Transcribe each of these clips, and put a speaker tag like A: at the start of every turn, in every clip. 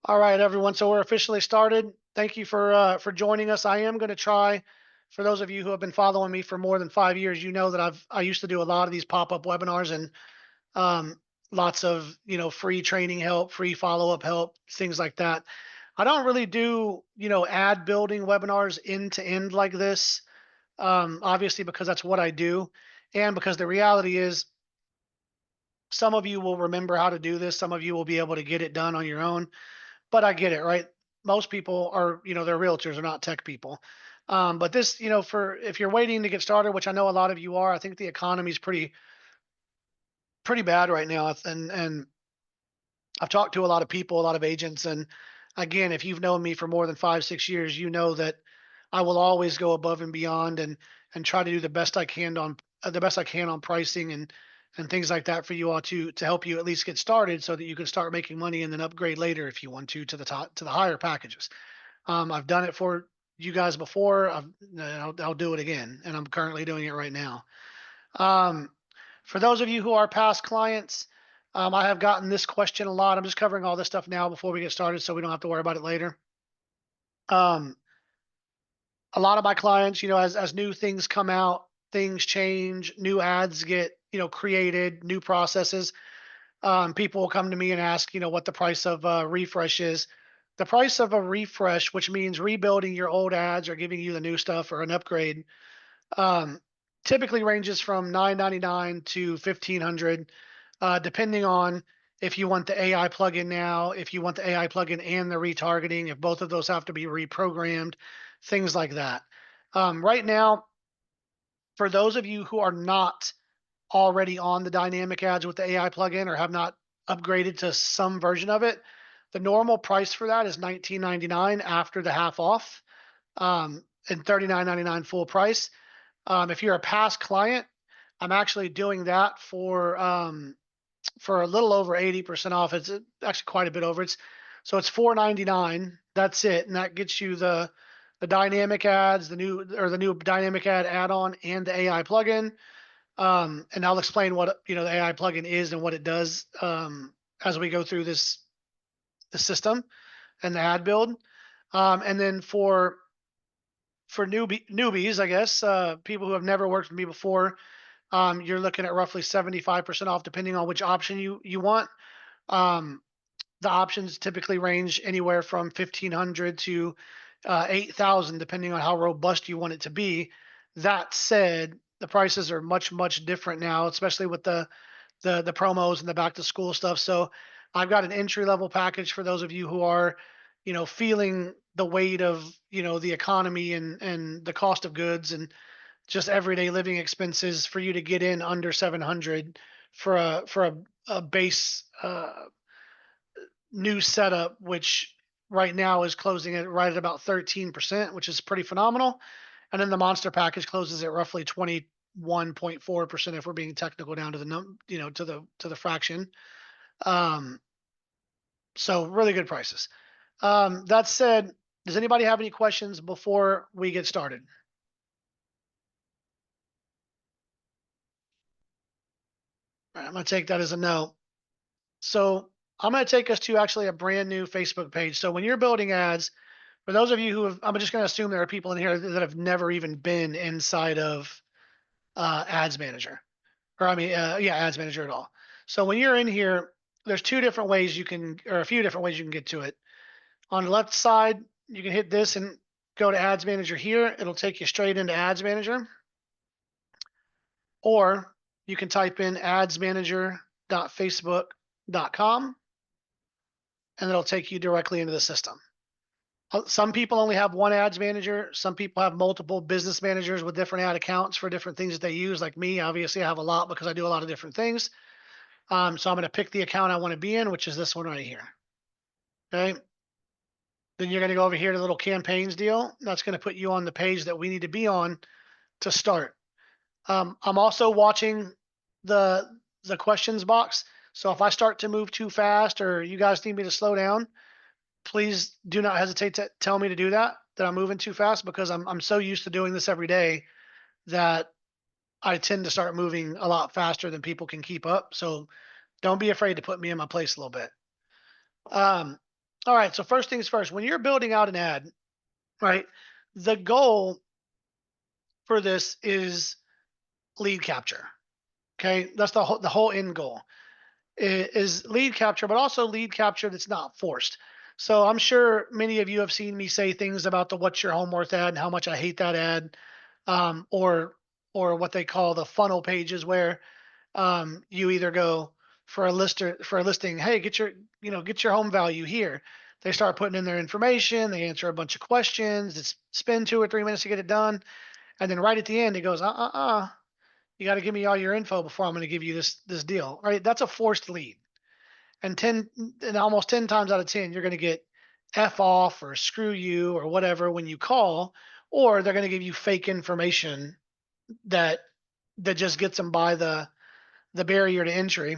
A: All right, everyone. So we're officially started. Thank you for joining us. I am going to try. For those of you who have been following me for more than 5 years, you know that I used to do a lot of these pop up webinars and um, lots of free training help, free follow up help, things like that. I don't really do ad building webinars end to end like this. Obviously, because that's what I do, and because the reality is some of you will remember how to do this. Some of you will be able to get it done on your own, but I get it, right? Most people are, they're realtors, are not tech people. But this, for if you're waiting to get started, which I know a lot of you are, I think the economy is pretty bad right now, and I've talked to a lot of people, a lot of agents, and again, if you've known me for more than 5, 6 years, you know that I will always go above and beyond and try to do the best I can on pricing and things like that for you all to help you at least get started so that you can start making money and then upgrade later if you want to the top to the higher packages. I've done it for you guys before. I'll do it again, and I'm currently doing it right now. Um, for those of you who are past clients, I have gotten this question a lot. I'm just covering all this stuff now before we get started, so we don't have to worry about it later. Um, a lot of my clients, as new things come out, things change, new ads get created, new processes. People will come to me and ask, what the price of a refresh is. The price of a refresh, which means rebuilding your old ads or giving you the new stuff or an upgrade, um, typically ranges from 999 to 1500, depending on if you want the AI plugin now, if you want the AI plugin and the retargeting, if both of those have to be reprogrammed, things like that. Right now, for those of you who are not already on the dynamic ads with the AI plugin or have not upgraded to some version of it, the normal price for that is $19.99 after the half off, and $39.99 full price. If you're a past client, I'm actually doing that for a little over 80% off. It's actually quite a bit over. It's $4.99. That's it, and that gets you the dynamic ads, the new dynamic ad add-on, and the AI plugin. And I'll explain what the AI plugin is and what it does as we go through the system and the ad build. And then for newbies, I guess people who have never worked with me before, you're looking at roughly 75% off, depending on which option you want. Um, the options typically range anywhere from 1,500 to 8,000, depending on how robust you want it to be. That said, the prices are much different now, especially with the promos and the back to school stuff. So I've got an entry level package for those of you who are, feeling the weight of the economy and the cost of goods and just everyday living expenses for you to get in under 700 for a base new setup, which right now is closing at right at about 13%, which is pretty phenomenal. And then the monster package closes at roughly 21.4% if we're being technical down to the to the fraction. Um, so really good prices. That said, does anybody have any questions before we get started? All right, I'm gonna take that as a no. So I'm gonna take us to actually a brand new Facebook page. So when you're building ads, for those of you who have, I'm just gonna assume there are people in here that have never even been inside of Ads Manager, or yeah, Ads Manager at all. So when you're in here, there's two different ways you can, or a few different ways you can get to it. On the left side, you can hit this and go to Ads Manager here. It'll take you straight into Ads Manager, or you can type in adsmanager.facebook.com and it'll take you directly into the system. Some people only have one ads manager. Some people have multiple business managers with different ad accounts for different things that they use. Like me, obviously, I have a lot because I do a lot of different things. So I'm going to pick the account I want to be in, which is this one right here. Okay. Then you're going to go over here to the little campaigns deal. That's going to put you on the page that we need to be on to start. I'm also watching the the questions box. So if I start to move too fast or you guys need me to slow down, please do not hesitate to tell me to do that I'm moving too fast, because I'm so used to doing this every day that I tend to start moving a lot faster than people can keep up. So don't be afraid to put me in my place a little bit. Um, All right. So first things first, when you're building out an ad, right, the goal for this is lead capture. Okay, that's the whole end goal is lead capture, but also lead capture that's not forced. So I'm sure many of you have seen me say things about the "What's Your Home Worth" ad and how much I hate that ad, um, or or what they call the funnel pages, where you either go for a listing, hey, get your home value here. They start putting in their information, they answer a bunch of questions, it's spend 2 or 3 minutes to get it done, and then right at the end it goes, you got to give me all your info before I'm going to give you this deal. Right? That's a forced lead. And almost 10 times out of 10, you're going to get F off or screw you or whatever when you call, or they're going to give you fake information that just gets them by the barrier to entry,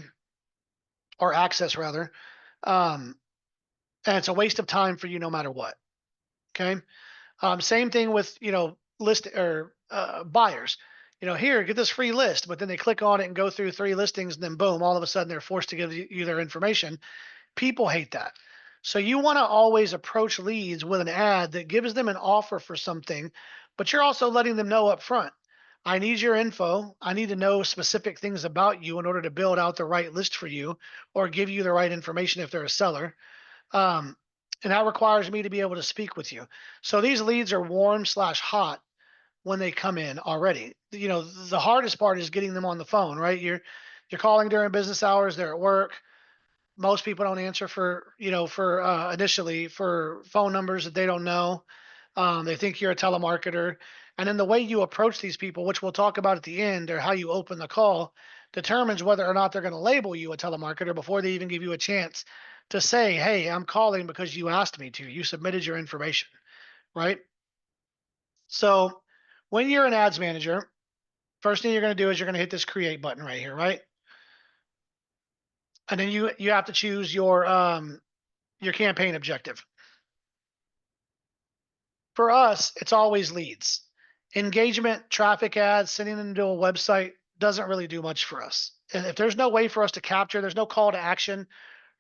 A: or access rather. Um, and it's a waste of time for you no matter what. Okay. Same thing with, list or buyers. Here, get this free list, but then they click on it and go through 3 listings, and then boom, all of a sudden they're forced to give you their information. People hate that. So you want to always approach leads with an ad that gives them an offer for something, but you're also letting them know up front. I need your info. I need to know specific things about you in order to build out the right list for you, or give you the right information if they're a seller. Um, and that requires me to be able to speak with you. So these leads are warm/hot when they come in already. The hardest part is getting them on the phone, right? You're calling during business hours, they're at work. Most people don't answer for initially for phone numbers that they don't know. They think you're a telemarketer. And then the way you approach these people, which we'll talk about at the end, or how you open the call, determines whether or not they're going to label you a telemarketer before they even give you a chance to say, hey, I'm calling because you asked me to. You submitted your information, right? So when you're an ads manager, first thing you're going to do is you're going to hit this create button right here, right? And then you have to choose your campaign objective. For us, it's always leads. Engagement, traffic ads, sending them to a website doesn't really do much for us. And if there's no way for us to capture, there's no call to action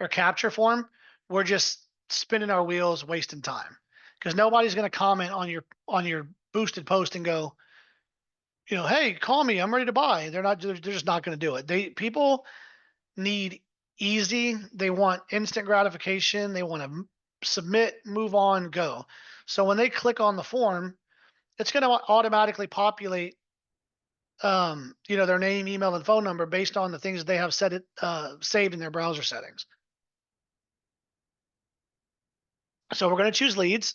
A: or capture form, we're just spinning our wheels, wasting time. Because nobody's going to comment on your boosted post and go, hey, call me, I'm ready to buy. They're just not going to do it. People need easy. They want instant gratification. They want to submit, move on, go. So when they click on the form, it's going to automatically populate, their name, email, and phone number based on the things they have saved in their browser settings. So we're going to choose leads,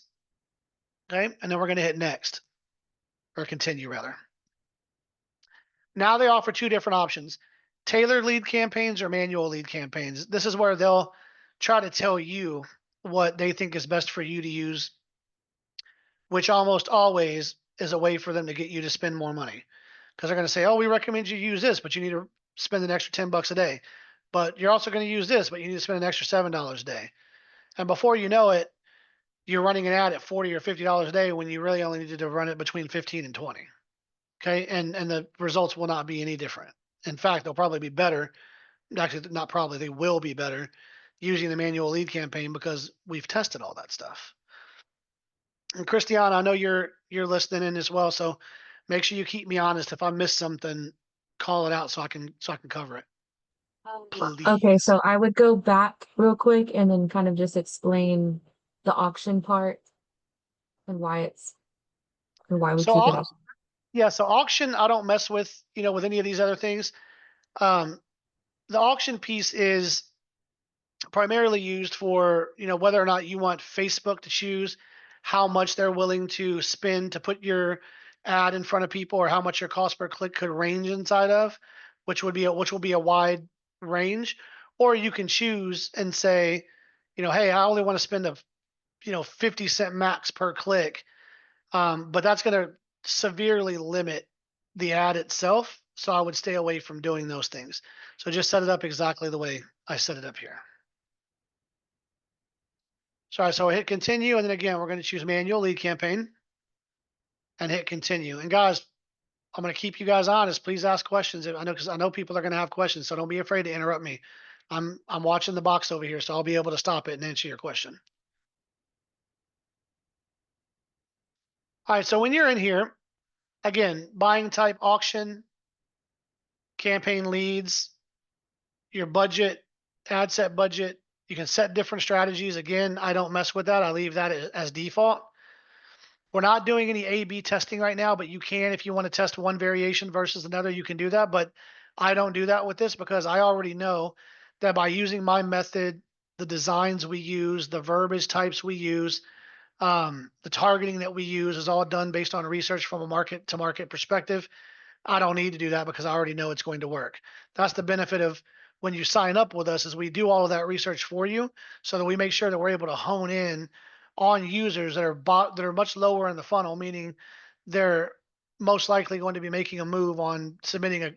A: okay, and then we're going to hit next, or continue rather. Now they offer 2 different options: tailored lead campaigns or manual lead campaigns. This is where they'll try to tell you what they think is best for you to use, which almost always is a way for them to get you to spend more money. Because they're going to say, oh, we recommend you use this, but you need to spend an extra $10 a day. But you're also going to use this, but you need to spend an extra $7 a day. And before you know it, you're running an ad at $40 or $50 a day when you really only needed to run it between 15 and 20. Okay. And the results will not be any different. In fact, they'll probably be better. Actually, not probably, they will be better using the manual lead campaign, because we've tested all that stuff. And Christiana, I know you're listening in as well, so make sure you keep me honest. If I miss something, call it out so I can cover it.
B: Okay,
A: Please.
B: so I would go back real quick and then kind of just explain the auction part and why we
A: So
B: keep it up.
A: yeah, so auction I don't mess with any of these other things. Um, the auction piece is primarily used for whether or not you want Facebook to choose how much they're willing to spend to put your ad in front of people, or how much your cost per click could range inside of, which will be a wide range. Or you can choose and say, hey, I only want to spend a 50 cent max per click, but that's going to severely limit the ad itself, so I would stay away from doing those things. So just set it up exactly the way I set it up here. Sorry, so I hit continue, and then again, we're going to choose manual lead campaign and hit continue. And guys, I'm going to keep you guys honest. Please ask questions. Because I know people are going to have questions, so don't be afraid to interrupt me. I'm watching the box over here, so I'll be able to stop it and answer your question. All right, so when you're in here, again, buying type auction, campaign leads, your budget, ad set budget. You can set different strategies. Again, I don't mess with that. I leave that as default. We're not doing any A/B testing right now, but you can if you want to test one variation versus another, you can do that. But I don't do that with this because I already know that by using my method, the designs we use, the verbiage types we use, the targeting that we use is all done based on research from a market to market perspective. I don't need to do that because I already know it's going to work. That's the benefit of when you sign up with us is we do all of that research for you so that we make sure that we're able to hone in on users that are much lower in the funnel, meaning they're most likely going to be making a move on submitting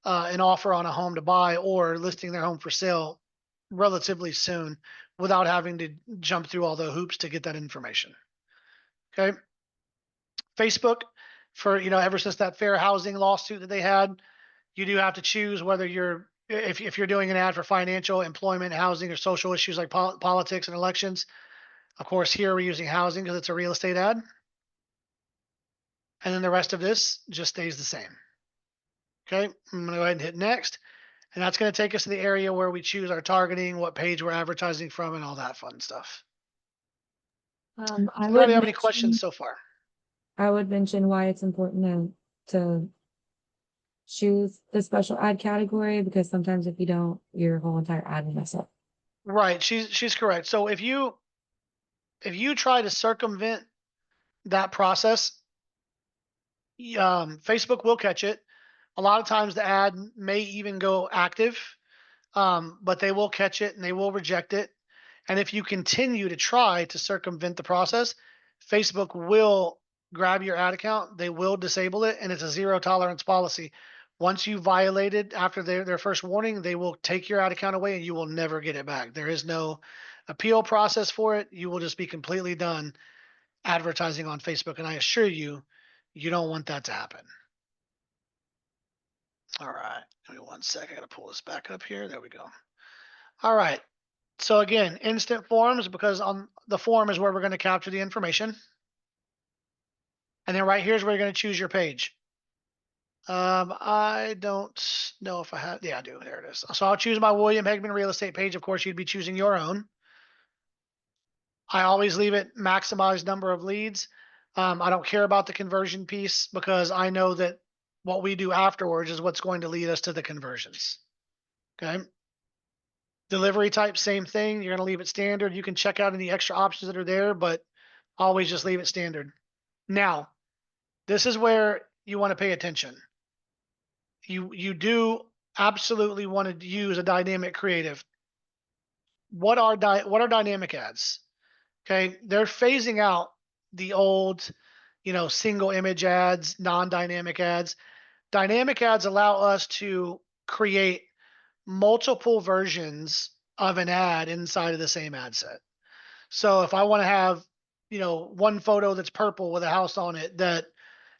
A: an offer on a home to buy or listing their home for sale relatively soon without having to jump through all the hoops to get that information. Okay. Facebook, for ever since that fair housing lawsuit that they had, you do have to choose whether if you're doing an ad for financial, employment, housing, or social issues like politics and elections. Of course, here we're using housing because it's a real estate ad. And then the rest of this just stays the same. Okay, I'm going to go ahead and hit next. And that's going to take us to the area where we choose our targeting, what page we're advertising from, and all that fun stuff.
B: I
A: Anybody
B: would
A: have any questions
B: mention
A: so far?
B: why it's important to choose the special ad category because sometimes if you don't, your whole entire ad will mess up.
A: Right, she's correct. So if you try to circumvent that process, Facebook will catch it. A lot of times the ad may even go active, but they will catch it and they will reject it. And if you continue to try to circumvent the process, Facebook will grab your ad account, they will disable it, and it's a zero tolerance policy. Once you violate it after their first warning, they will take your ad account away and you will never get it back. There is no appeal process for it. You will just be completely done advertising on Facebook. And I assure you, you don't want that to happen. All right. Give me one second. I got to pull this back up here. There we go. All right. So again, instant forms because on the form is where we're going to capture the information. And then right here is where you're going to choose your page. I don't know if I have. Yeah, I do. There it is. So I'll choose my William Hegman real estate page. Of course, you'd be choosing your own. I always leave it maximized number of leads. I don't care about the conversion piece because I know that what we do afterwards is what's going to lead us to the conversions. Okay. Delivery type, same thing. You're going to leave it standard. You can check out any extra options that are there, but always just leave it standard. Now, this is where you want to pay attention. You do absolutely want to use a dynamic creative. What are dynamic ads? Okay, they're phasing out the old, single image ads, non-dynamic ads. Dynamic ads allow us to create multiple versions of an ad inside of the same ad set. So if I want to have, one photo that's purple with a house on it that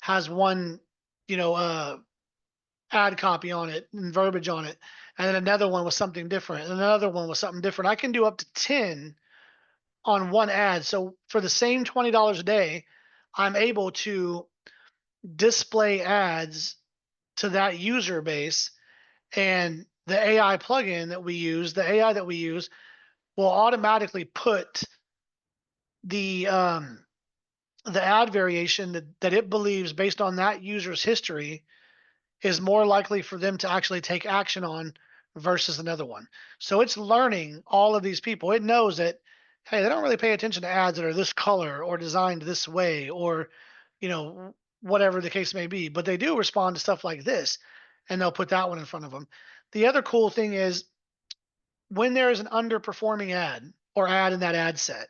A: has one, you know, uh, ad copy on it and verbiage on it, and then another one with something different, and another one with something different, I can do up to 10 on one ad. So for the same $20 a day, I'm able to display ads to that user base. And the AI that we use will automatically put the ad variation that it believes based on that user's history is more likely for them to actually take action on versus another one. So it's learning all of these people. It knows that, hey, they don't really pay attention to ads that are this color or designed this way or, whatever the case may be, but they do respond to stuff like this and they'll put that one in front of them. The other cool thing is when there is an underperforming ad or ad in that ad set,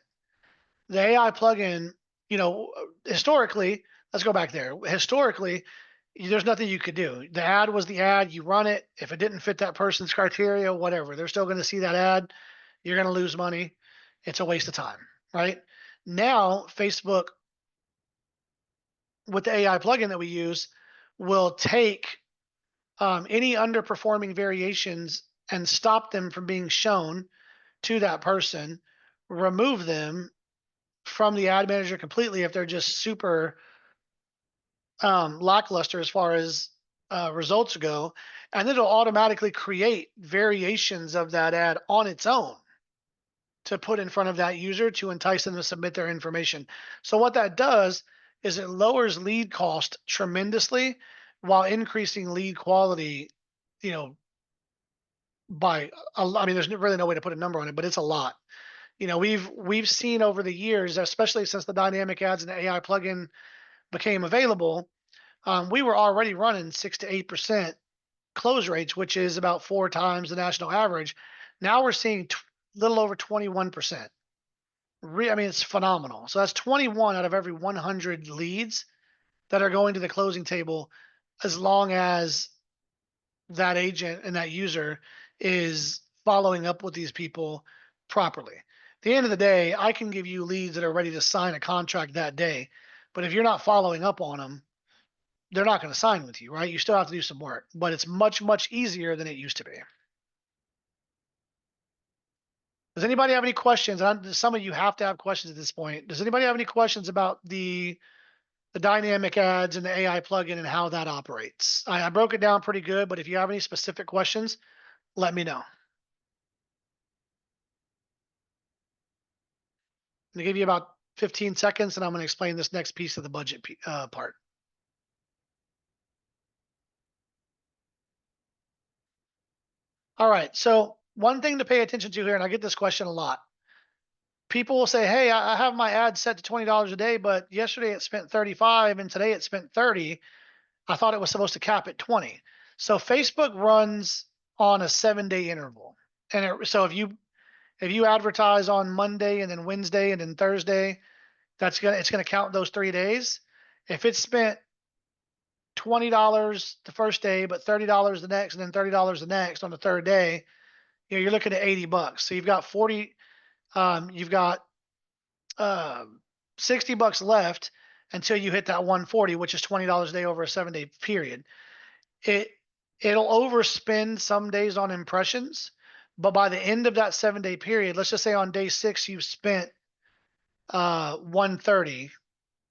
A: the AI plugin, historically, let's go back there. Historically, there's nothing you could do. The ad was the ad. You run it. If it didn't fit that person's criteria, whatever, they're still going to see that ad. You're going to lose money. It's a waste of time, right? Now, Facebook, with the AI plugin that we use, will take any underperforming variations and stop them from being shown to that person, remove them from the ad manager completely if they're just super lackluster as far as results go, and it'll automatically create variations of that ad on its own to put in front of that user to entice them to submit their information. So what that does is it lowers lead cost tremendously while increasing lead quality, you know, by I mean, there's really no way to put a number on it, but it's a lot. We've seen over the years, especially since the dynamic ads and the AI plugin became available, we were already running 6 to 8% close rates, which is about 4 times the national average. Now we're seeing little over 21%. I mean, it's phenomenal. So that's 21 out of every 100 leads that are going to the closing table, as long as that agent and that user is following up with these people properly. At the end of the day, I can give you leads that are ready to sign a contract that day, but if you're not following up on them, they're not going to sign with you, right? You still have to do some work, but it's much, much easier than it used to be. Does anybody have any questions? And some of you have to have questions at this point. Does anybody have any questions about the dynamic ads and the AI plugin and how that operates? I broke it down pretty good, but if you have any specific questions, let me know. I'm gonna give you about 15 seconds, and I'm gonna explain this next piece of the budget part. All right. So one thing to pay attention to here, and I get this question a lot. People will say, "Hey, I have my ad set to $20 a day, but yesterday it spent 35, and today it spent 30. I thought it was supposed to cap at 20." So Facebook runs on a 7-day interval, and so if you advertise on Monday and then Wednesday and then Thursday, it's gonna count those 3 days. If it spent $20 the first day, but $30 the next, and then $30 the next on the third day, you're looking at $80. So you've got 40. You've got 60 bucks left until you hit that 140, which is $20 a day over a 7-day period. It it'll overspend some days on impressions, but by the end of that 7-day period, let's just say on day 6 you've spent 130.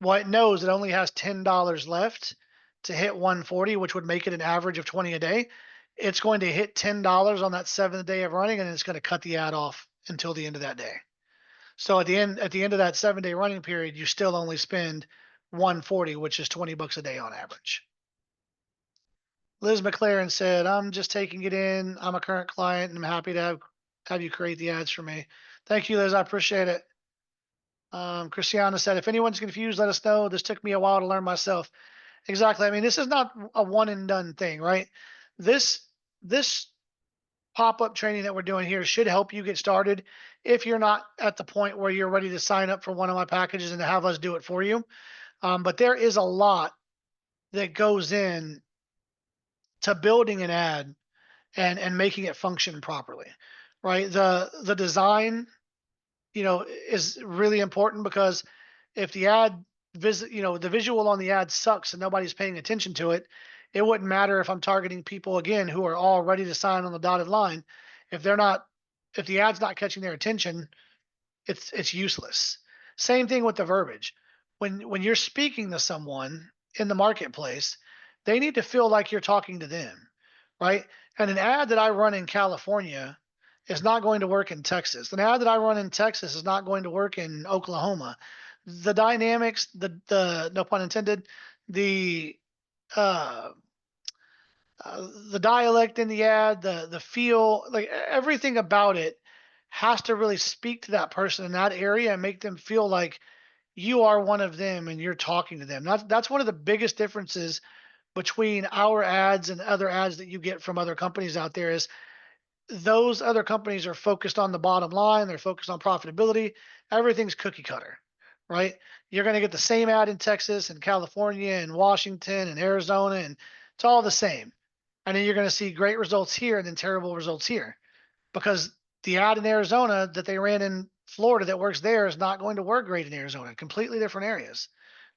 A: Well, it knows it only has $10 left to hit 140, which would make it an average of 20 a day. It's going to hit $10 on that 7th day of running, and it's going to cut the ad off until the end of that day. So at the end of that 7-day running period, you still only spend 140, which is 20 bucks a day on average. Liz McLaren said, "I'm just taking it in. I'm a current client, and I'm happy to have you create the ads for me." Thank you, Liz. I appreciate it. Christiana said, "If anyone's confused, let us know. This took me a while to learn myself." Exactly. I mean, this is not a one and done thing, right? This pop-up training that we're doing here should help you get started if you're not at the point where you're ready to sign up for one of my packages and to have us do it for you. But there is a lot that goes in to building an ad and making it function properly, right? The design, is really important, because if the ad the visual on the ad sucks and nobody's paying attention to it, it wouldn't matter if I'm targeting people again who are all ready to sign on the dotted line. If the ad's not catching their attention, it's useless. Same thing with the verbiage. When you're speaking to someone in the marketplace, they need to feel like you're talking to them, right? And an ad that I run in California is not going to work in Texas. An ad that I run in Texas is not going to work in Oklahoma. The dynamics, the no pun intended, the uh, the dialect in the ad, the feel, like everything about it has to really speak to that person in that area and make them feel like you are one of them and you're talking to them. That's one of the biggest differences between our ads and other ads that you get from other companies out there. Is those other companies are focused on the bottom line, they're focused on profitability. Everything's cookie cutter, right? You're going to get the same ad in Texas and California and Washington and Arizona, and it's all the same. And then you're going to see great results here and then terrible results here, because the ad in Arizona that they ran in Florida that works there is not going to work great in Arizona. Completely different areas,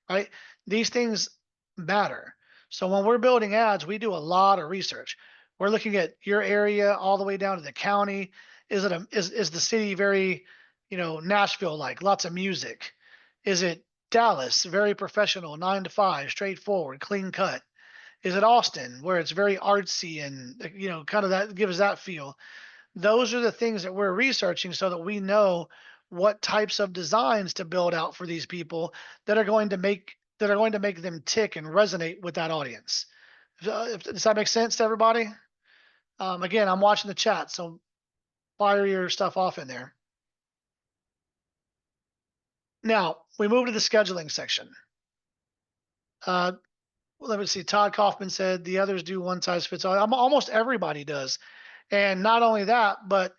A: right? These things matter. So when we're building ads, we do a lot of research. We're looking at your area all the way down to the county. Is it is the city very, Nashville like, lots of music? Is it Dallas, very professional, 9 to 5, straightforward, clean cut? Is it Austin, where it's very artsy and kind of that gives that feel? Those are the things that we're researching so that we know what types of designs to build out for these people that are going to make them tick and resonate with that audience. Does that make sense to everybody? Again, I'm watching the chat, so fire your stuff off in there. Now we move to the scheduling section. Uh, let me see. Todd Kaufman said the others do one size fits all. Almost everybody does, and not only that, but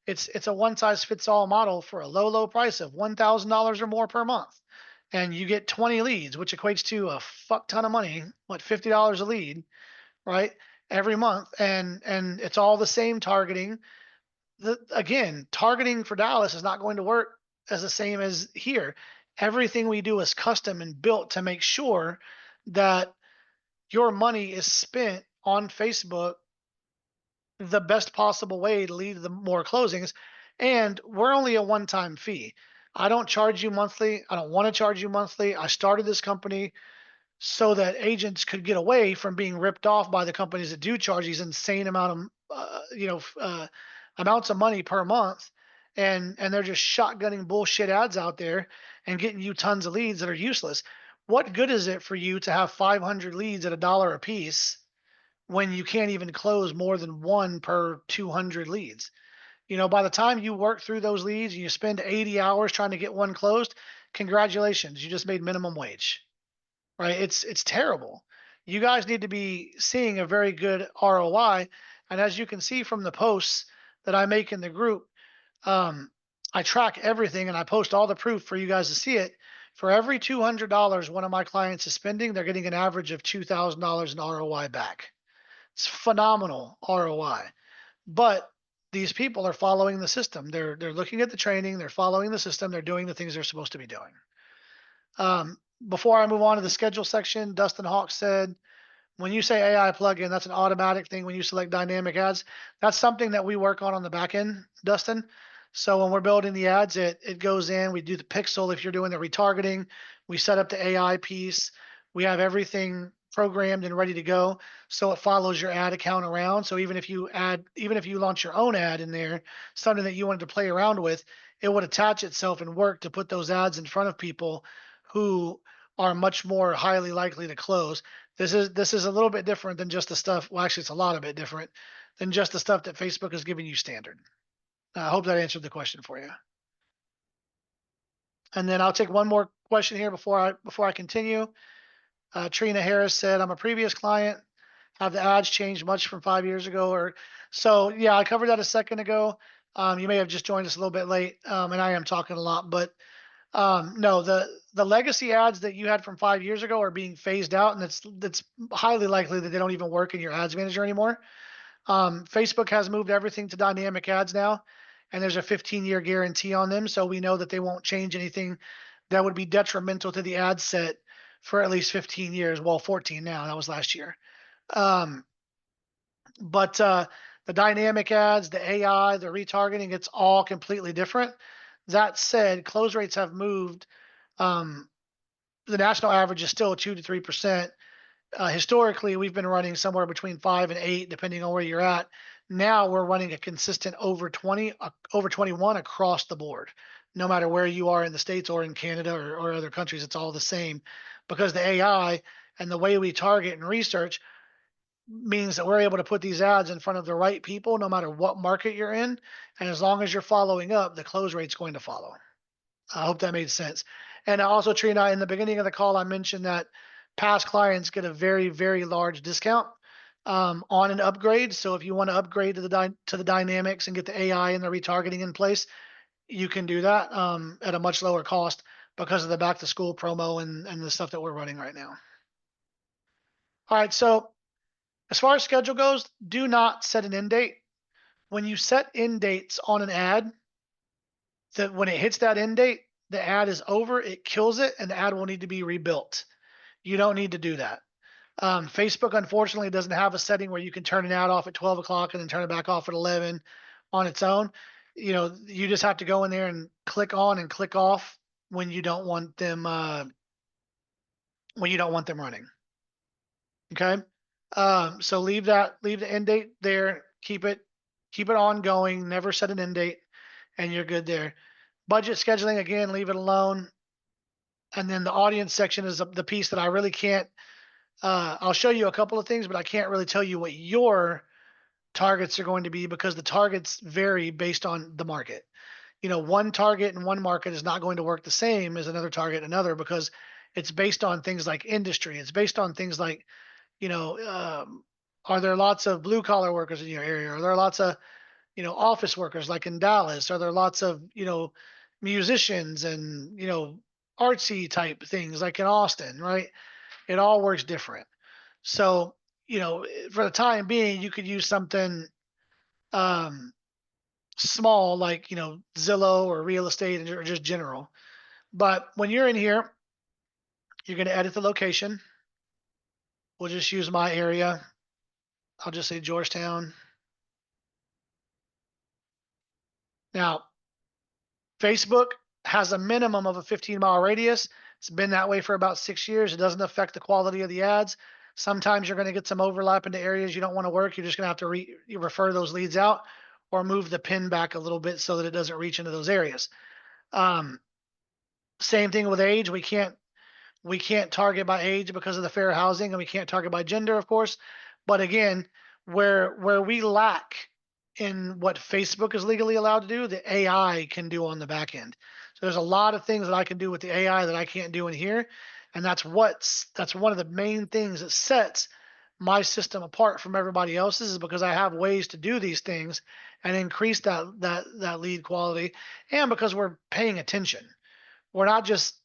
A: it's a one size fits all model for a low price of $1,000 or more per month, and you get 20 leads, which equates to a fuck ton of money. What, $50 a lead, right? Every month, and it's all the same targeting. Again, targeting for Dallas is not going to work as the same as here. Everything we do is custom and built to make sure that your money is spent on Facebook the best possible way to lead to more closings. And we're only a one-time fee. I don't charge you monthly. I don't want to charge you monthly. I started this company so that agents could get away from being ripped off by the companies that do charge these insane amount of amounts of money per month, and they're just shotgunning bullshit ads out there and getting you tons of leads that are useless. What good is it for you to have 500 leads at $1 a piece when you can't even close more than one per 200 leads? By the time you work through those leads and you spend 80 hours trying to get one closed, congratulations, you just made minimum wage, right? It's terrible. You guys need to be seeing a very good ROI. And as you can see from the posts that I make in the group, um, I track everything and I post all the proof for you guys to see it. For every $200 one of my clients is spending, they're getting an average of $2,000 in ROI back. It's phenomenal ROI. But these people are following the system. They're looking at the training. They're following the system. They're doing the things they're supposed to be doing. Before I move on to the schedule section, Dustin Hawk said, when you say AI plugin, that's an automatic thing when you select dynamic ads. That's something that we work on the back end, Dustin. So when we're building the ads, it goes in. We do the pixel if you're doing the retargeting. We set up the AI piece. We have everything programmed and ready to go. So it follows your ad account around. So even if you launch your own ad in there, something that you wanted to play around with, it would attach itself and work to put those ads in front of people who are much more highly likely to close. This is a little bit different than just the stuff. Well, actually, it's a lot of bit different than just the stuff that Facebook is giving you standard. I hope that answered the question for you. And then I'll take one more question here before I continue. Trina Harris said, "I'm a previous client. Have the ads changed much from 5 years ago?" Or so. Yeah, I covered that a second ago. You may have just joined us a little bit late, and I am talking a lot, but no, the legacy ads that you had from 5 years ago are being phased out, and it's highly likely that they don't even work in your ads manager anymore. Facebook has moved everything to dynamic ads now, and there's a 15-year guarantee on them, so we know that they won't change anything that would be detrimental to the ad set for at least 15 years. Well, 14 now. That was last year. But the dynamic ads, the AI, the retargeting, it's all completely different. That said, close rates have moved. Um, the national average is still 2 to 3%. Historically, we've been running somewhere between 5 and 8, depending on where you're at. Now we're running a consistent over 20, over 21 across the board. No matter where you are in the States or in Canada or other countries, it's all the same, because the AI and the way we target and research means that we're able to put these ads in front of the right people, no matter what market you're in. And as long as you're following up, the close rate's going to follow. I hope that made sense. And also, Trina, in the beginning of the call, I mentioned that past clients get a very, very large discount on an upgrade. So if you want to upgrade to the dynamics and get the AI and the retargeting in place, you can do that at a much lower cost because of the back to school promo and the stuff that we're running right now. All right. So as far as schedule goes, do not set an end date. When you set end dates on an ad, that when it hits that end date, the ad is over, it kills it, and the ad will need to be rebuilt. You don't need to do that. Facebook, unfortunately, doesn't have a setting where you can turn an ad off at 12 o'clock and then turn it back off at 11 on its own. You just have to go in there and click on and click off when you don't want them when you don't want them running. Okay. So leave the end date there. Keep it ongoing. Never set an end date, and you're good there. Budget scheduling again, leave it alone. And then the audience section is the piece that I really can't. I'll show you a couple of things, but I can't really tell you what your targets are going to be because the targets vary based on the market. One target in one market is not going to work the same as another target in another because it's based on things like industry. It's based on things like, you know, um, are there lots of blue collar workers in your area? Are there lots of, office workers like in Dallas? Are there lots of, musicians and, artsy type things like in Austin, right? It all works different. So, for the time being, you could use something um, small like, Zillow or real estate or just general. But when you're in here, you're going to edit the location. We'll just use my area. I'll just say Georgetown. Now, Facebook has a minimum of a 15-mile radius. It's been that way for about 6 years. It doesn't affect the quality of the ads. Sometimes you're going to get some overlap into areas you don't want to work. You're just going to have to refer those leads out or move the pin back a little bit so that it doesn't reach into those areas. Um, Same thing with age. We can't target by age because of the fair housing, and we can't target by gender, of course. But again, where we lack in what Facebook is legally allowed to do, the AI can do on the back end. So there's a lot of things that I can do with the AI that I can't do in here, and that's one of the main things that sets my system apart from everybody else's is because I have ways to do these things and increase that lead quality, and because we're paying attention. We're not just,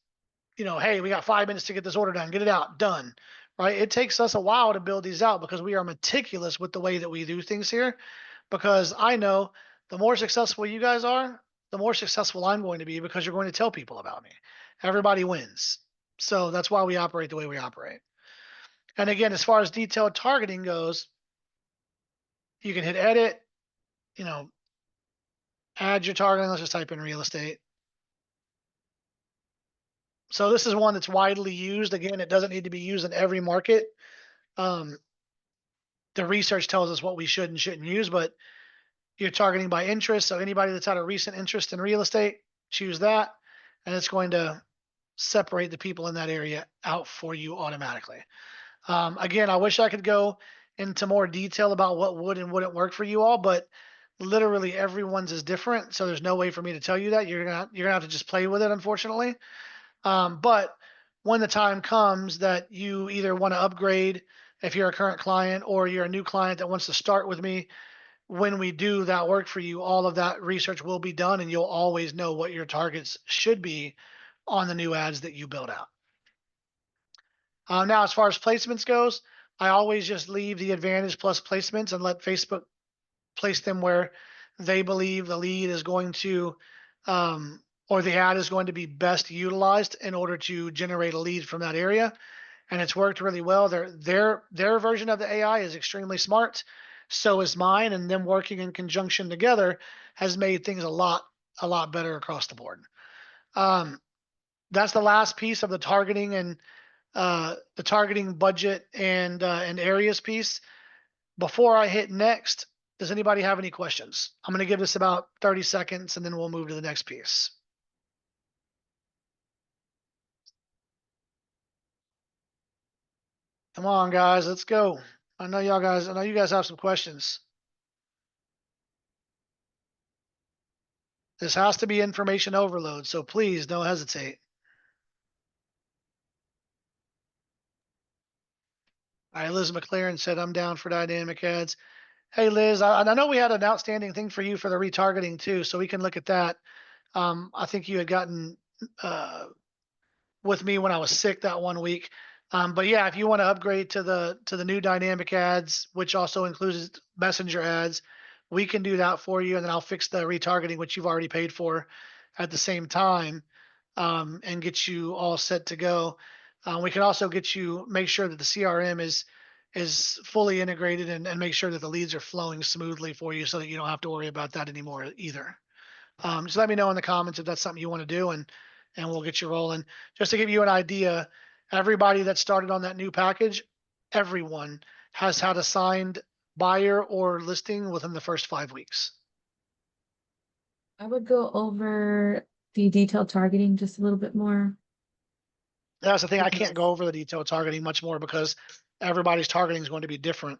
A: hey, we got 5 minutes to get this order done, get it out, done. Right? It takes us a while to build these out because we are meticulous with the way that we do things here. Because I know the more successful you guys are, the more successful I'm going to be because you're going to tell people about me. Everybody wins. So that's why we operate the way we operate. And again, as far as detailed targeting goes, you can hit edit, you know, add your targeting. Let's just type in real estate. So this is one that's widely used. Again, it doesn't need to be used in every market. Um, the research tells us what we should and shouldn't use, but you're targeting by interest. So anybody that's had a recent interest in real estate, choose that, and it's going to separate the people in that area out for you automatically. Again, I wish I could go into more detail about what would and wouldn't work for you all, but literally everyone's is different. So there's no way for me to tell you that. You're gonna have to just play with it, unfortunately. But when the time comes that you either want to upgrade if you're a current client or you're a new client that wants to start with me, when we do that work for you, all of that research will be done and you'll always know what your targets should be on the new ads that you build out. Now, as far as placements goes, I always just leave the advantage plus placements and let Facebook place them where they believe the lead is going to, or the ad is going to be best utilized in order to generate a lead from that area. And it's worked really well. Their version of the AI is extremely smart. So is mine, and them working in conjunction together has made things a lot better across the board. Um, that's the last piece of the targeting and the targeting budget and areas piece. Before I hit next, does anybody have any questions? I'm going to give this about 30 seconds, and then we'll move to the next piece. Come on, guys, let's go. I know you guys have some questions. This has to be information overload, so please don't hesitate. All right, Liz McLaren said, I'm down for dynamic ads. Hey, Liz, I know we had an outstanding thing for you for the retargeting too, so we can look at that. I think you had gotten uh, with me when I was sick that one week. But yeah, if you want to upgrade to the new dynamic ads, which also includes messenger ads, we can do that for you, and then I'll fix the retargeting, which you've already paid for, at the same time, and get you all set to go. We can also make sure that the CRM is fully integrated and make sure that the leads are flowing smoothly for you, so that you don't have to worry about that anymore either. Just let me know in the comments if that's something you want to do, and we'll get you rolling. Just to give you an idea, Everybody that started on that new package, everyone has had a signed buyer or listing within the first 5 weeks.
B: I would go over the detailed targeting just a little bit more
A: That's the thing. I can't go
B: because
A: over the detailed targeting much more because everybody's targeting is going to be different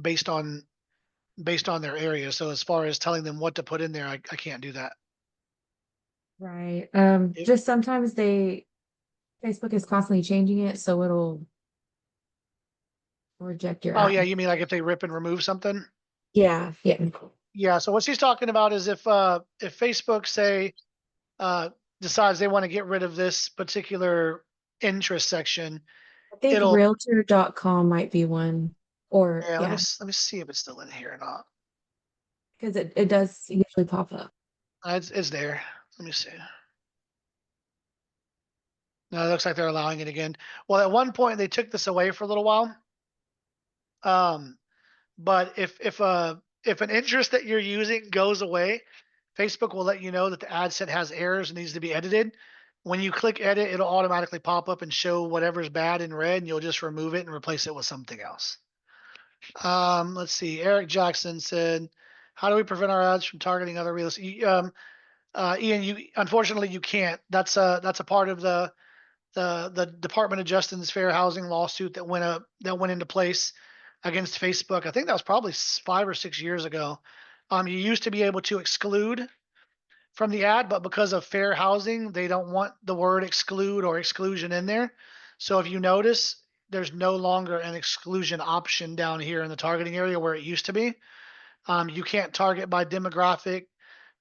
A: based on their area. So as far as telling them what to put in there, I can't do that.
B: right.
A: It-
B: Just sometimes Facebook is constantly changing it, so it'll reject your
A: oh yeah,
B: ad.
A: you mean like if they rip and remove something?
B: Yeah, yeah.
A: Yeah. So what she's talking about is if Facebook say uh decides they want to get rid of this particular interest section,
B: I think
A: it'll
B: realtor.com might be one, or
A: yeah.
B: yeah,
A: Let me see if it's still in here or not.
B: because it does usually pop up.
A: It's there. Let me see. No, it looks like they're allowing it again. Well, at one point they took this away for a little while. Um, but if an interest that you're using goes away, Facebook will let you know that the ad set has errors and needs to be edited. When you click edit, it'll automatically pop up and show whatever's bad in red, and you'll just remove it and replace it with something else. Let's see. Eric Jackson said, "How do we prevent our ads from targeting other real estate?" Ian, you unfortunately you can't. That's a part of the Department of Justice's fair housing lawsuit that went into place against Facebook. I think that was probably 5 or 6 years ago. You used to be able to exclude from the ad, but because of fair housing, they don't want the word exclude or exclusion in there. So if you notice, there's no longer an exclusion option down here in the targeting area where it used to be. You can't target by demographic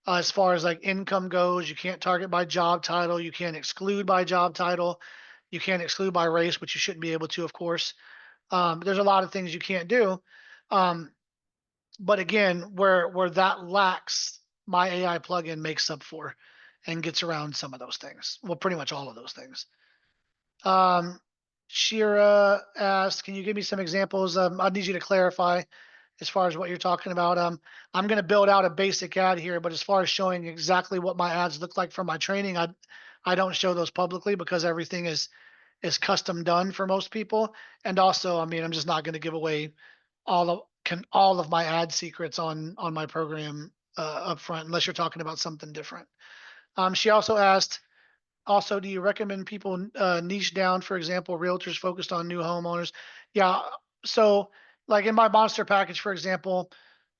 A: as far as like income goes. You can't target by job title. You can't exclude by job title. You can't exclude by race, which you shouldn't be able to, of course. There's a lot of things you can't do. Um, but again, where that lacks, my AI plugin makes up for and gets around some of those things. Well, pretty much all of those things. Um, Shira asked, "Can you give me some examples?" I need you to clarify as far as what you're talking about. I'm going to build out a basic ad here, but as far as showing exactly what my ads look like from my training, I don't show those publicly because everything is custom done for most people. And also, I mean, I'm just not going to give away all of my ad secrets on my program up front unless you're talking about something different. She also asked, also, do you recommend people niche down, for example, realtors focused on new homeowners? Yeah. So, like in my monster package, for example,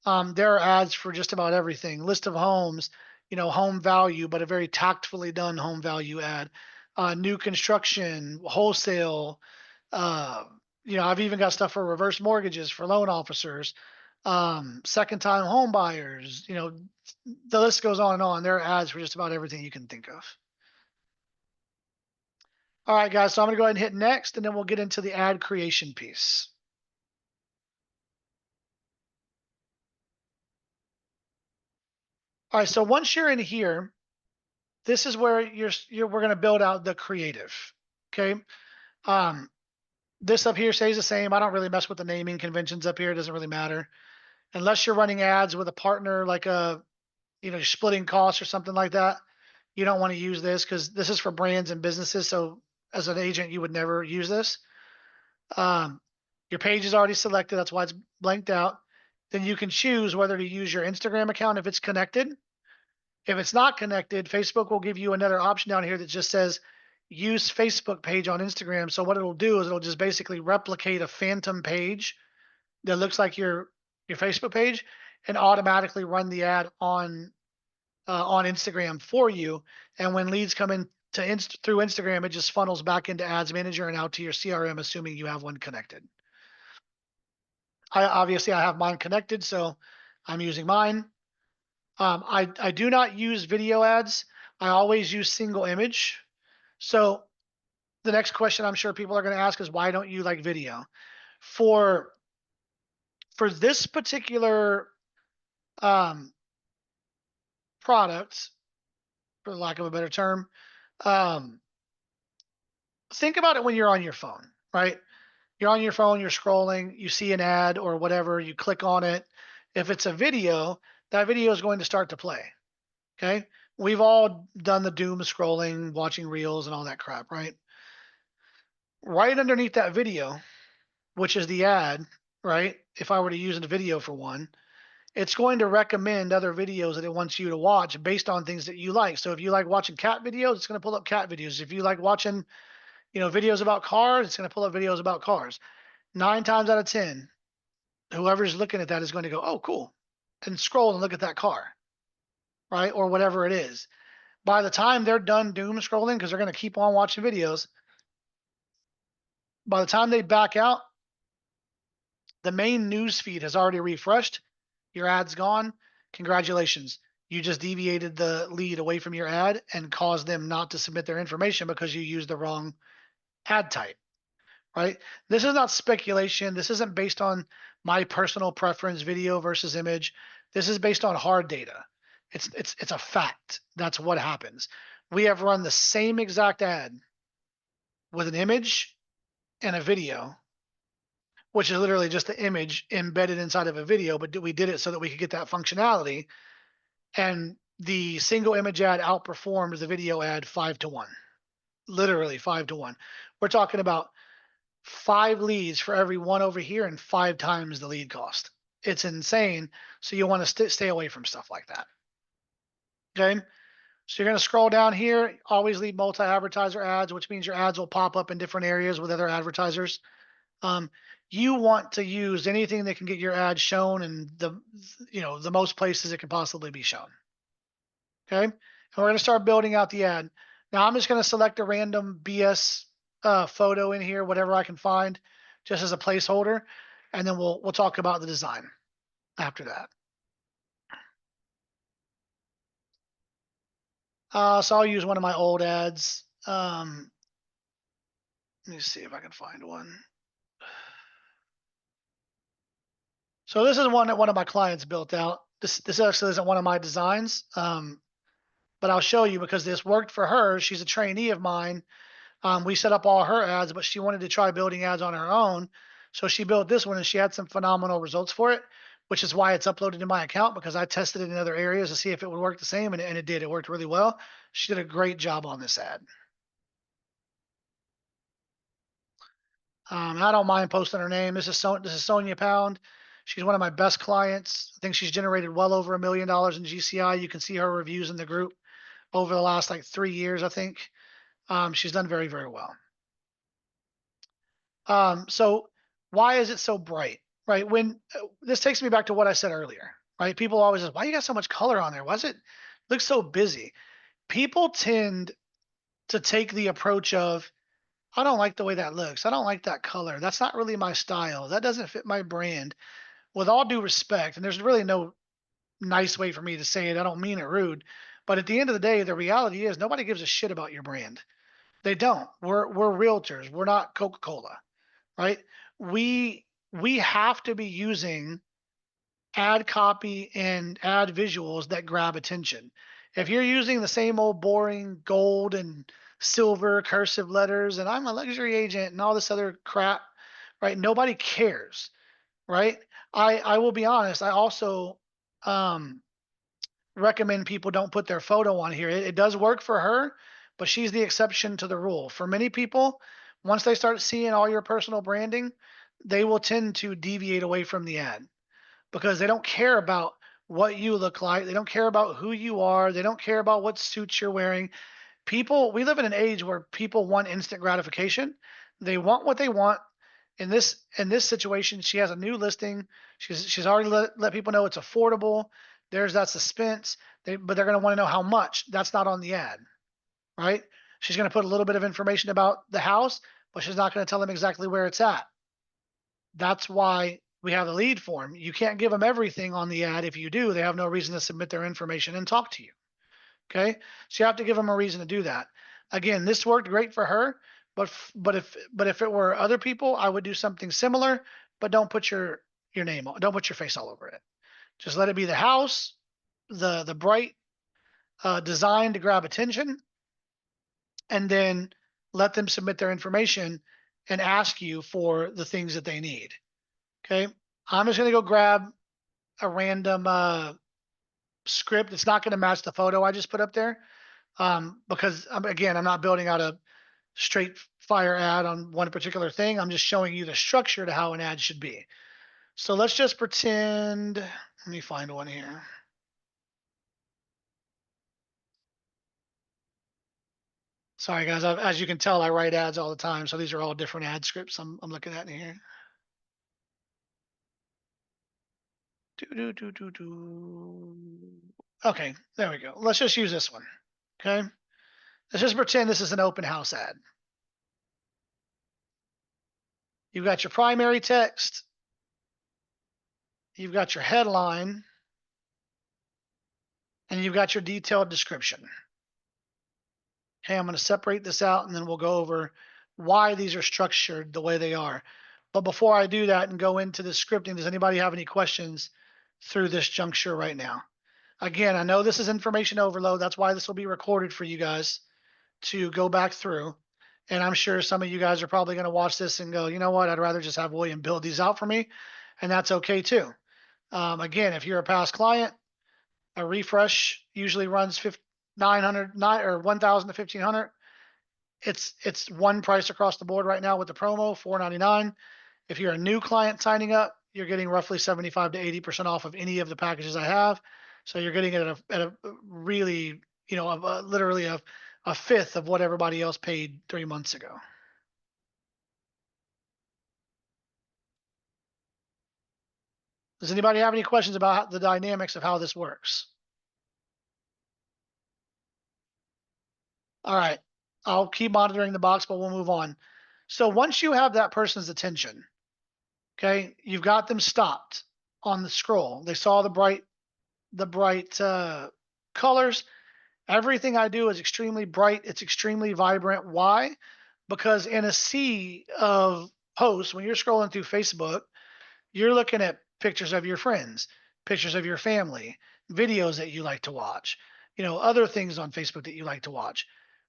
A: there are ads for just about everything. List of homes, home value, but a very tactfully done home value ad. New construction, wholesale. Uh, I've even got stuff for reverse mortgages for loan officers, second time home buyers. The list goes on and on. There are ads for just about everything you can think of. All right, guys. So I'm going to go ahead and hit next, and then we'll get into the ad creation piece. All right. So once you're in here, this is where we're going to build out the creative. Okay. Um, this up here stays the same. I don't really mess with the naming conventions up here. It doesn't really matter unless you're running ads with a partner, like you're splitting costs or something like that. You don't want to use this because this is for brands and businesses. So as an agent, you would never use this. Um, your page is already selected. That's why it's blanked out. Then you can choose whether to use your Instagram account if it's connected. If it's not connected, Facebook will give you another option down here that just says use Facebook page on Instagram. So what it'll do is it'll just basically replicate a phantom page that looks like your Facebook page and automatically run the ad on Instagram for you. And when leads come in through Instagram, it just funnels back into Ads Manager and out to your CRM, assuming you have one connected. I have mine connected, so I'm using mine. I do not use video ads. I always use single image. So the next question I'm sure people are going to ask is why don't you like video? For this particular um, product, for lack of a better term, um, think about it when you're on your phone, right? You're on your phone, you're scrolling, you see an ad or whatever, you click on it. If it's a video, that video is going to start to play. Okay. We've all done the doom scrolling, watching reels and all that crap, right? Right underneath that video, which is the ad, right? If I were to use a video for one, it's going to recommend other videos that it wants you to watch based on things that you like. So if you like watching cat videos, it's going to pull up cat videos. If you like watching, videos about cars, it's going to pull up videos about cars. 9 times out of 10, whoever's looking at that is going to go, "Oh, cool," and scroll and look at that car, right? Or whatever it is. By the time they're done doom scrolling, because they're going to keep on watching videos, by the time they back out, the main news feed has already refreshed. Your ad's gone. Congratulations. You just deviated the lead away from your ad and caused them not to submit their information because you used the wrong ad type, right? This is not speculation. This isn't based on my personal preference, video versus image. This is based on hard data. It's a fact. That's what happens. We have run the same exact ad with an image and a video, which is literally just the image embedded inside of a video, but we did it so that we could get that functionality. And the single image ad outperformed the video ad 5 to 1, literally 5 to 1. We're talking about 5 leads for every one over here and 5 times the lead cost. It's insane. So you want to stay away from stuff like that. Okay. So you're going to scroll down here, always leave multi-advertiser ads, which means your ads will pop up in different areas with other advertisers. Um, you want to use anything that can get your ad shown in the most places it can possibly be shown. Okay. And we're going to start building out the ad. Now I'm just going to select a random BS photo in here, whatever I can find, just as a placeholder, and then we'll talk about the design after that. So I'll use one of my old ads. Let me see if I can find one. So this is one that one of my clients built out. This actually isn't one of my designs, but I'll show you because this worked for her. She's a trainee of mine. We set up all her ads, but she wanted to try building ads on her own. So she built this one and she had some phenomenal results for it, which is why it's uploaded in my account because I tested it in other areas to see if it would work the same, and it did. It worked really well. She did a great job on this ad. I don't mind posting her name. This is Sonia Pound. She's one of my best clients. I think she's generated well over $1 million in GCI. You can see her reviews in the group over the last like 3 years, I think. She's done very, very well. So why is it so bright? Right? When this takes me back to what I said earlier, right? People always ask, why you got so much color on there? Why does it look so busy? People tend to take the approach of, I don't like the way that looks. I don't like that color. That's not really my style. That doesn't fit my brand. With all due respect, and there's really no nice way for me to say it. I don't mean it rude, but at the end of the day, the reality is nobody gives a shit about your brand. They don't. We're realtors. We're not Coca-Cola, right? We have to be using ad copy and ad visuals that grab attention. If you're using the same old boring gold and silver cursive letters and I'm a luxury agent and all this other crap, right? Nobody cares, right? I will be honest. I also um, recommend people don't put their photo on here. It does work for her, but she's the exception to the rule. For many people, once they start seeing all your personal branding, they will tend to deviate away from the ad because they don't care about what you look like. They don't care about who you are. They don't care about what suits you're wearing. We live in an age where people want instant gratification. They want what they want. In this situation, she has a new listing. She's already let people know it's affordable. There's that suspense. But they're going to want to know how much. That's not on the ad, right? She's going to put a little bit of information about the house, but she's not going to tell them exactly where it's at. That's why we have the lead form. You can't give them everything on the ad. If you do, they have no reason to submit their information and talk to you. Okay, so you have to give them a reason to do that. Again, this worked great for her, but if it were other people, I would do something similar, but don't put your name on, don't put your face all over it. Just let it be the house, the bright design to grab attention, and then let them submit their information and ask you for the things that they need. Okay, I'm just gonna go grab a random script. It's not going to match the photo I just put up there because again, I'm not building out a straight fire ad on one particular thing. I'm just showing you the structure to how an ad should be. So let's just pretend, let me find one here. Sorry guys, as you can tell, I write ads all the time. So these are all different ad scripts I'm looking at in here. Okay, there we go. Let's just use this one. Okay. Let's just pretend this is an open house ad. You've got your primary text, you've got your headline, and you've got your detailed description. Okay, I'm going to separate this out and then we'll go over why these are structured the way they are. But before I do that and go into the scripting, does anybody have any questions through this juncture right now? Again, I know this is information overload. That's why this will be recorded for you guys to go back through. And I'm sure some of you guys are probably going to watch this and go, you know what, I'd rather just have William build these out for me. And that's okay too. Again, if you're a past client, a refresh usually runs 900 or 1,000 to 1,500. It's one price across the board right now with the promo, $4.99. If you're a new client signing up, you're getting roughly 75 to 80% off of any of the packages I have. So you're getting it at a really, literally a fifth of what everybody else paid 3 months ago. Does anybody have any questions about the dynamics of how this works? All right, I'll keep monitoring the box, but we'll move on. So once you have that person's attention, okay, you've got them stopped on the scroll. They saw the bright colors. Everything I do is extremely bright. It's extremely vibrant. Why? Because in a sea of posts, when you're scrolling through Facebook, you're looking at pictures of your friends, pictures of your family, videos that you like to watch, other things on Facebook that you like to watch.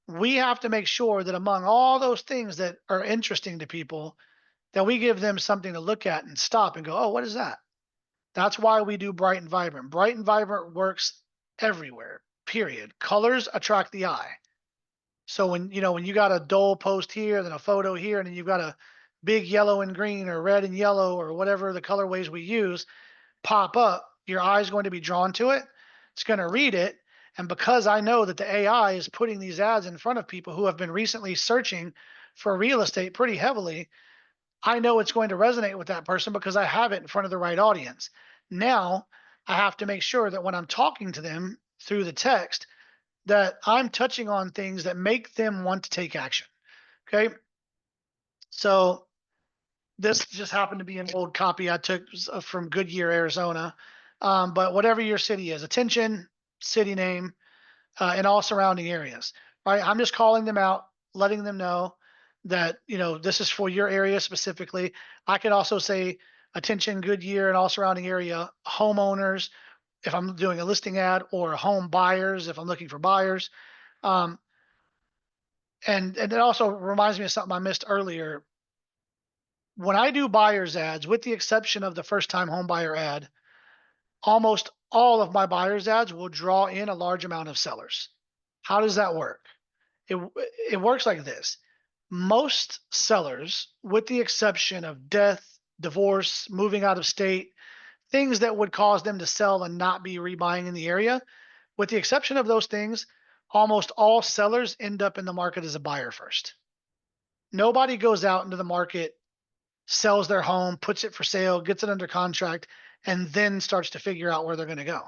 A: We have to make sure that among all those things that are interesting to people, that we give them something to look at and stop and go, oh, what is that? That's why we do bright and vibrant. Bright and vibrant works everywhere, period. Colors attract the eye. So when you got a dull post here, then a photo here, and then you've got a big yellow and green or red and yellow or whatever the colorways we use pop up, your eye's going to be drawn to it. It's going to read it. And because I know that the AI is putting these ads in front of people who have been recently searching for real estate pretty heavily, I know it's going to resonate with that person because I have it in front of the right audience. Now I have to make sure that when I'm talking to them through the text, that I'm touching on things that make them want to take action. Okay. So this just happened to be an old copy I took from Goodyear, Arizona. But whatever your city is, attention, city name, and all surrounding areas, right? I'm just calling them out, letting them know that, this is for your area specifically. I could also say attention Goodyear and all surrounding area homeowners if I'm doing a listing ad, or home buyers if I'm looking for buyers. Um, and it also reminds me of something I missed earlier. When I do buyers ads, with the exception of the first time home buyer ad, almost all of my buyers ads will draw in a large amount of sellers. How does that work? It works like this. Most sellers, with the exception of death, divorce, moving out of state, things that would cause them to sell and not be rebuying in the area, with the exception of those things, almost all sellers end up in the market as a buyer first. Nobody goes out into the market, sells their home, puts it for sale, gets it under contract, and then starts to figure out where they're going to go.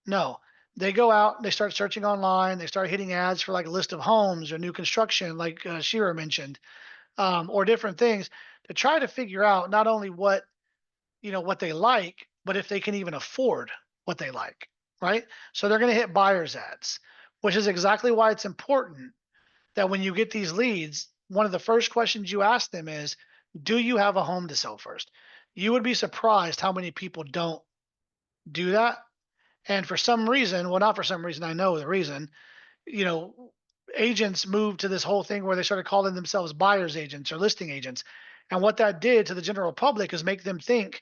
A: No, they go out, they start searching online, they start hitting ads for like a list of homes or new construction, like Shira mentioned, or different things to try to figure out not only what they like, but if they can even afford what they like, right? So they're going to hit buyers ads, which is exactly why it's important that when you get these leads, one of the first questions you ask them is, do you have a home to sell first? You would be surprised how many people don't do that. And for some reason, well, not for some reason, I know the reason, you know, agents moved to this whole thing where they started calling themselves buyer's agents or listing agents. And what that did to the general public is make them think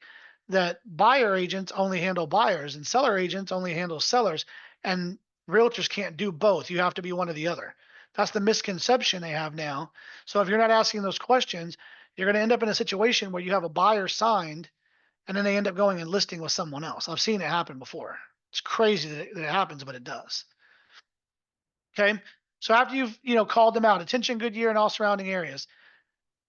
A: that buyer agents only handle buyers and seller agents only handle sellers. And realtors can't do both. You have to be one or the other. That's the misconception they have now. So if you're not asking those questions, you're going to end up in a situation where you have a buyer signed and then they end up going and listing with someone else. I've seen it happen before. It's crazy that it happens, but it does. Okay. So after you've called them out, attention Goodyear and all surrounding areas.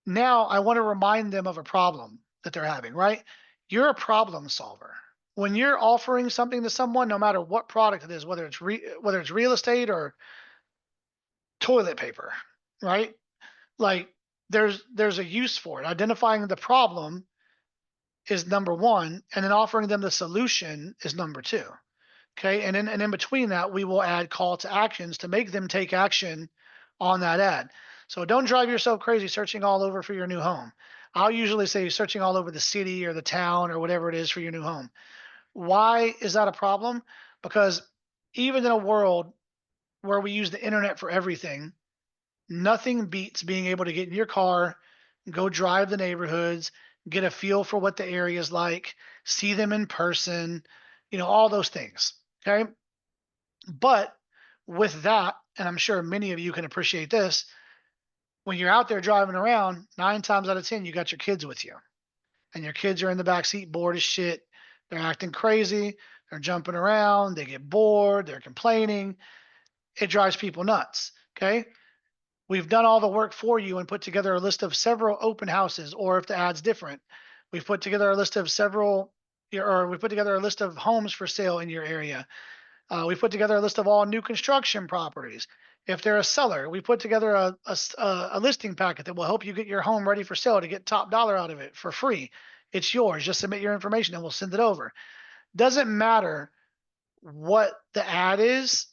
A: Now I want to remind them of a problem that they're having, right? You're a problem solver. When you're offering something to someone, no matter what product it is, whether it's real estate or toilet paper, right? Like there's a use for it. Identifying the problem is number one, and then offering them the solution is number two. Okay, and in between that, we will add call to actions to make them take action on that ad. So don't drive yourself crazy searching all over for your new home. I'll usually say searching all over the city or the town or whatever it is for your new home. Why is that a problem? Because even in a world where we use the internet for everything, nothing beats being able to get in your car, go drive the neighborhoods, get a feel for what the area is like, see them in person, all those things. Okay. But with that, and I'm sure many of you can appreciate this, when you're out there driving around, 9 times out of 10, you got your kids with you, and your kids are in the back seat, bored as shit. They're acting crazy. They're jumping around. They get bored. They're complaining. It drives people nuts. Okay. We've done all the work for you and put together a list of several open houses, or if the ad's different, we've put together a list of we put together a list of homes for sale in your area. We put together a list of all new construction properties. If they're a seller, we put together a listing packet that will help you get your home ready for sale to get top dollar out of it for free. It's yours. Just submit your information and we'll send it over. Doesn't matter what the ad is,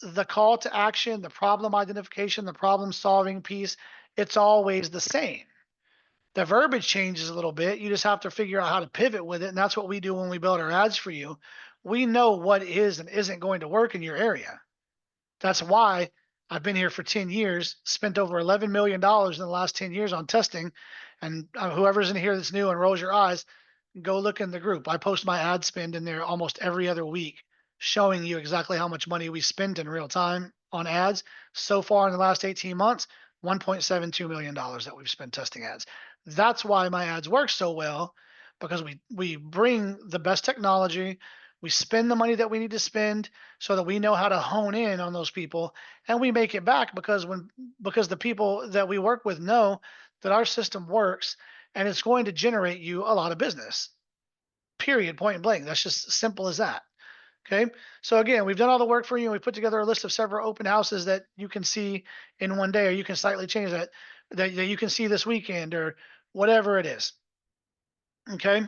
A: the call to action, the problem identification, the problem solving piece, it's always the same. The verbiage changes a little bit. You just have to figure out how to pivot with it. And that's what we do when we build our ads for you. We know what is and isn't going to work in your area. That's why I've been here for 10 years, spent over $11 million in the last 10 years on testing. And whoever's in here that's new and rolls your eyes, go look in the group. I post my ad spend in there almost every other week, showing you exactly how much money we spent in real time on ads. So far in the last 18 months, $1.72 million that we've spent testing ads. That's why my ads work so well, because we bring the best technology, we spend the money that we need to spend so that we know how to hone in on those people, and we make it back because the people that we work with know that our system works and it's going to generate you a lot of business. Period, point blank. That's just simple as that. Okay. So again, we've done all the work for you and we put together a list of several open houses that you can see in one day, or you can slightly change that you can see this weekend or whatever it is. Okay.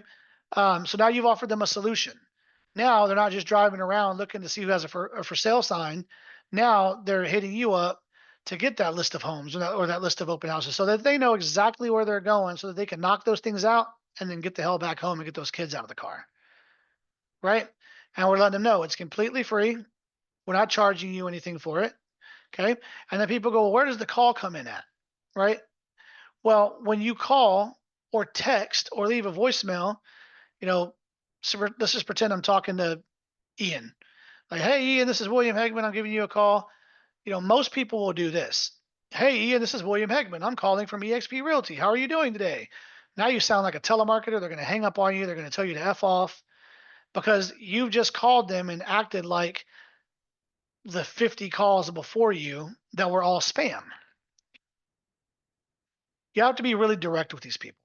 A: So now you've offered them a solution. Now they're not just driving around looking to see who has a for sale sign. Now they're hitting you up to get that list of homes or that list of open houses so that they know exactly where they're going so that they can knock those things out and then get the hell back home and get those kids out of the car. Right. And we're letting them know it's completely free. We're not charging you anything for it. Okay. And then people go, well, where does the call come in at? Right. Well, when you call or text or leave a voicemail, you know, so let's just pretend I'm talking to Ian. Like, hey, Ian, this is William Hegman. I'm giving you a call. Most people will do this. Hey, Ian, this is William Hegman. I'm calling from eXp Realty. How are you doing today? Now you sound like a telemarketer. They're going to hang up on you. They're going to tell you to F off because you've just called them and acted like the 50 calls before you that were all spam. You have to be really direct with these people.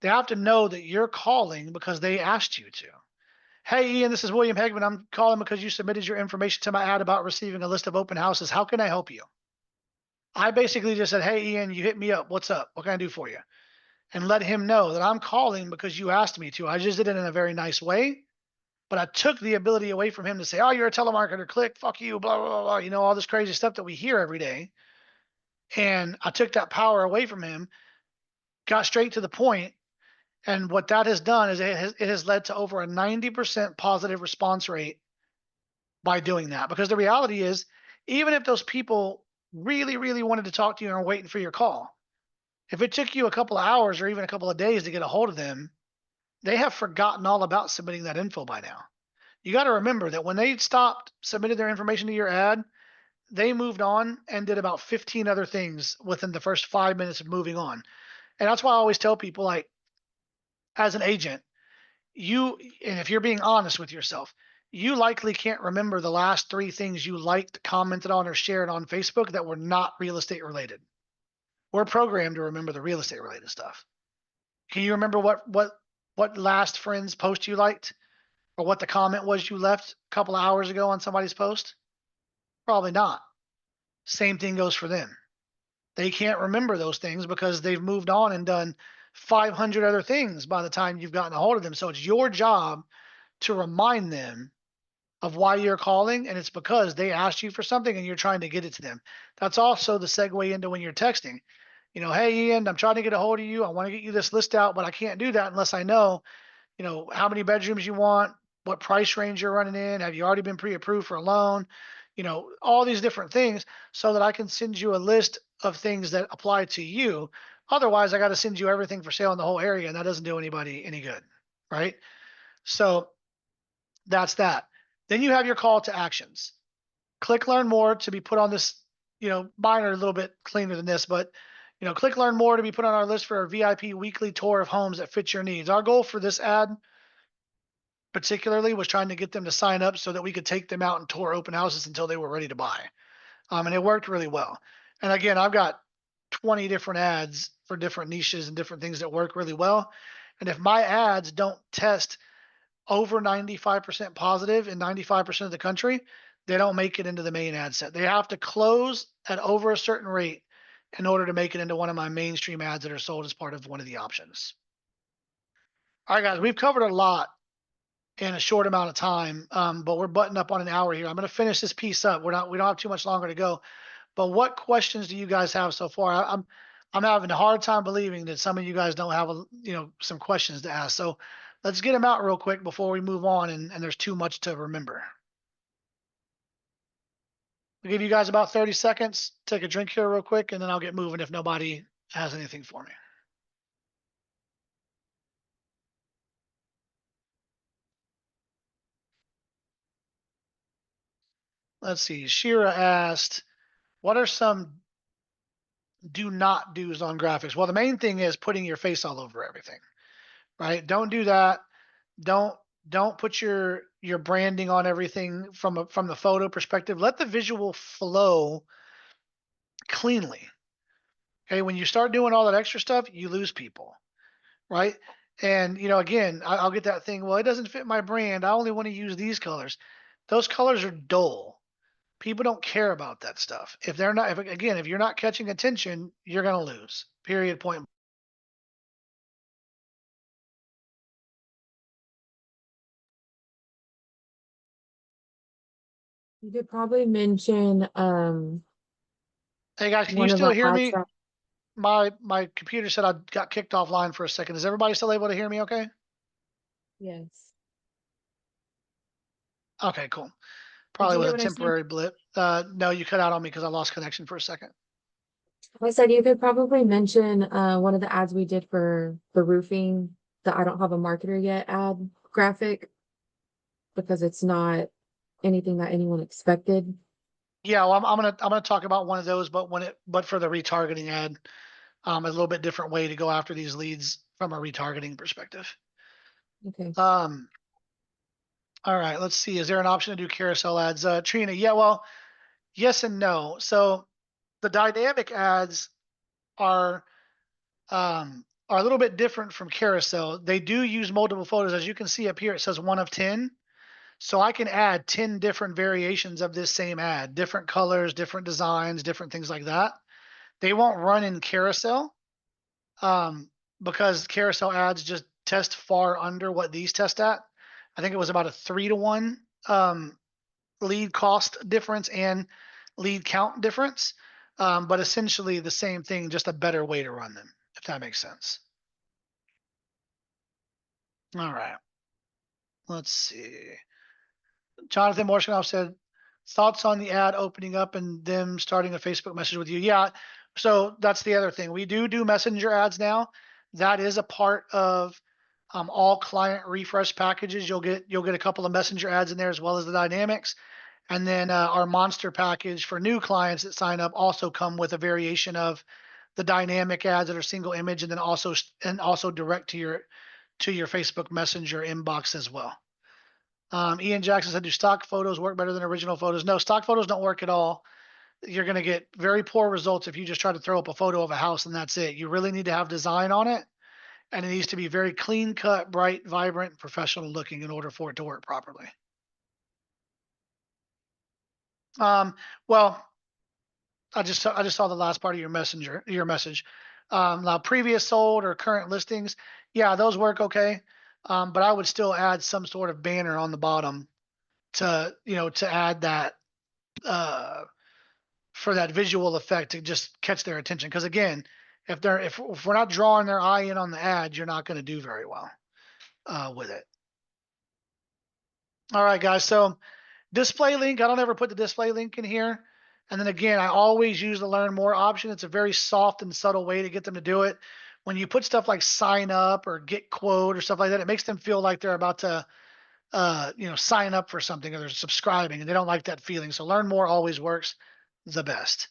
A: They have to know that you're calling because they asked you to. Hey, Ian, this is William Hegman. I'm calling because you submitted your information to my ad about receiving a list of open houses. How can I help you? I basically just said, hey, Ian, you hit me up. What's up? What can I do for you? And let him know that I'm calling because you asked me to. I just did it in a very nice way, but I took the ability away from him to say, oh, you're a telemarketer, click, fuck you, blah, blah, blah, all this crazy stuff that we hear every day. And I took that power away from him, got straight to the point. And what that has done is it has led to over a 90% positive response rate by doing that. Because the reality is, even if those people really, really wanted to talk to you and are waiting for your call, if it took you a couple of hours or even a couple of days to get a hold of them, they have forgotten all about submitting that info by now. You got to remember that when they stopped submitting their information to your ad, they moved on and did about 15 other things within the first 5 minutes of moving on. And that's why I always tell people, like, as an agent, and if you're being honest with yourself, you likely can't remember the last three things you liked, commented on, or shared on Facebook that were not real estate related. We're programmed to remember the real estate related stuff. Can you remember what last friend's post you liked, or what the comment was you left a couple of hours ago on somebody's post? Probably not. Same thing goes for them. They can't remember those things because they've moved on and done 500 other things by the time you've gotten a hold of them. So it's your job to remind them of why you're calling, and it's because they asked you for something and you're trying to get it to them. That's also the segue into when you're texting. Hey, Ian, I'm trying to get a hold of you. I want to get you this list out, but I can't do that unless I know, how many bedrooms you want, what price range you're running in, have you already been pre-approved for a loan, all these different things, so that I can send you a list of things that apply to you. Otherwise, I got to send you everything for sale in the whole area, and that doesn't do anybody any good, right? So that's that. Then you have your call to actions. Click learn more to be put on this, mine are a little bit cleaner than this, but click learn more to be put on our list for our VIP weekly tour of homes that fit your needs. Our goal for this ad particularly was trying to get them to sign up so that we could take them out and tour open houses until they were ready to buy. And it worked really well. And again, I've got 20 different ads for different niches and different things that work really well. And if my ads don't test over 95% positive in 95% of the country, they don't make it into the main ad set. They have to close at over a certain rate in order to make it into one of my mainstream ads that are sold as part of one of the options. All right, guys, we've covered a lot in a short amount of time, but we're butting up on an hour here. I'm going to finish this piece up. We don't have too much longer to go. But what questions do you guys have so far? I'm having a hard time believing that some of you guys don't have some questions to ask. So let's get them out real quick before we move on, and there's too much to remember. I'll give you guys about 30 seconds. Take a drink here real quick, and then I'll get moving if nobody has anything for me. Let's see. Shira asked, what are some do not do's on graphics? Well, the main thing is putting your face all over everything, right? Don't do that. Don't don't put your branding on everything from the photo perspective. Let the visual flow cleanly. Okay, when you start doing all that extra stuff, you lose people, right? And again, I'll get that thing. Well, it doesn't fit my brand. I only want to use these colors. Those colors are dull. People don't care about that stuff. If they're not, if you're not catching attention, you're gonna lose. Period. Point.
B: You could probably mention
A: Hey guys, can you
B: one of
A: still
B: our
A: hear
B: ads
A: me?
B: that
A: My computer said I got kicked offline for a second. Is everybody still able to hear me? Okay.
B: yes.
A: Okay. Cool.
B: Did
A: Probably
B: you
A: was
B: hear
A: a
B: what I said?
A: temporary blip. No, you cut out on me because I lost connection for a second.
B: I said you could probably mention one of the ads we did for the roofing, the I don't have a marketer yet ad graphic, because it's not anything that anyone expected.
A: Yeah, well, I'm gonna talk about one of those, but for the retargeting ad, a little bit different way to go after these leads from a retargeting perspective.
B: Okay.
A: All right, let's see. Is there an option to do carousel ads? Trina, yeah, well, yes and no. So the dynamic ads are are a little bit different from carousel. They do use multiple photos. As you can see up here, it says 1 of 10. So I can add 10 different variations of this same ad, different colors, different designs, different things like that. They won't run in carousel, um, because carousel ads just test far under what these test at. I think it was about a 3-to-1 lead cost difference and lead count difference, but essentially the same thing, just a better way to run them, if that makes sense. All right, let's see. Jonathan Morshanoff said, thoughts on the ad opening up and them starting a Facebook message with you? Yeah, so that's the other thing. We do messenger ads now. That is a part of all client refresh packages. You'll get a couple of messenger ads in there as well as the dynamics. And then our monster package for new clients that sign up also come with a variation of the dynamic ads that are single image, and then also direct to your Facebook Messenger inbox as well. Ian Jackson said, "Do stock photos work better than original photos?" No, stock photos don't work at all. You're going to get very poor results if you just try to throw up a photo of a house and that's it. You really need to have design on it, and it needs to be very clean cut, bright, vibrant, professional looking in order for it to work properly. Um, well, I just saw the last part of your message. Now previous sold or current listings, yeah, those work okay. But I would still add some sort of banner on the bottom to to add that uh, for that visual effect to just catch their attention. Because again, if we're not drawing their eye in on the ad, you're not going to do very well with it. All right, guys. So display link, I don't ever put the display link in here. And then again, I always use the learn more option. It's a very soft and subtle way to get them to do it. When you put stuff like sign up or get quote or stuff like that, it makes them feel like they're about to sign up for something or they're subscribing, and they don't like that feeling. So learn more always works the best.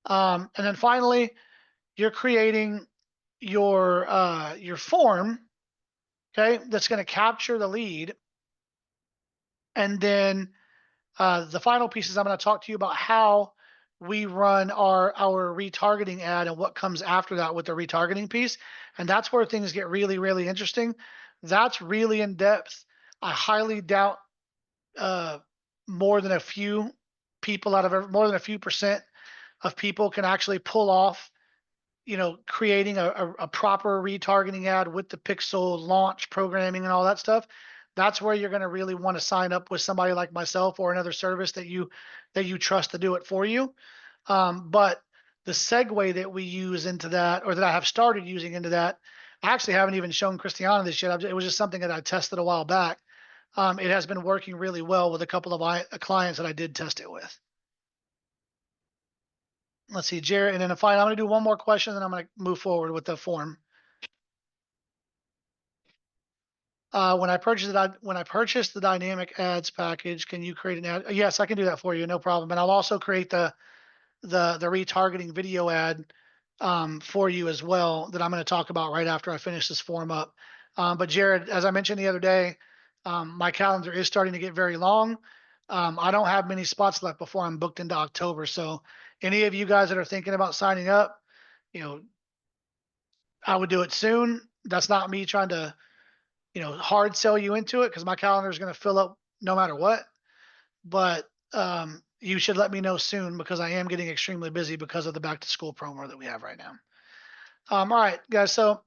A: And then finally, you're creating your form, okay, that's going to capture the lead. And then the final piece is I'm going to talk to you about how we run our retargeting ad and what comes after that with the retargeting piece. And that's where things get really, really interesting. That's really in depth. I highly doubt uh, more than a few more than a few percent of people can actually pull off creating a proper retargeting ad with the pixel launch programming and all that stuff. That's where you're going to really want to sign up with somebody like myself or another service that you trust to do it for you. But the segue that we use into that, or that I have started using into that, I actually haven't even shown Christiana this yet. It was just something that I tested a while back. It has been working really well with a couple of clients that I did test it with. Let's see, Jared, and then I'm going to do one more question, then I'm going to move forward with the form. When I purchased the dynamic ads package, can you create an ad? Yes, I can do that for you, no problem. And I'll also create the retargeting video ad for you as well that I'm going to talk about right after I finish this form up. But Jared, as I mentioned the other day, my calendar is starting to get very long. I don't have many spots left before I'm booked into October. So any of you guys that are thinking about signing up, you know, I would do it soon. That's not me trying to hard sell you into it, because my calendar is going to fill up no matter what. But you should let me know soon, because I am getting extremely busy because of the back to school promo that we have right now. All right, guys. So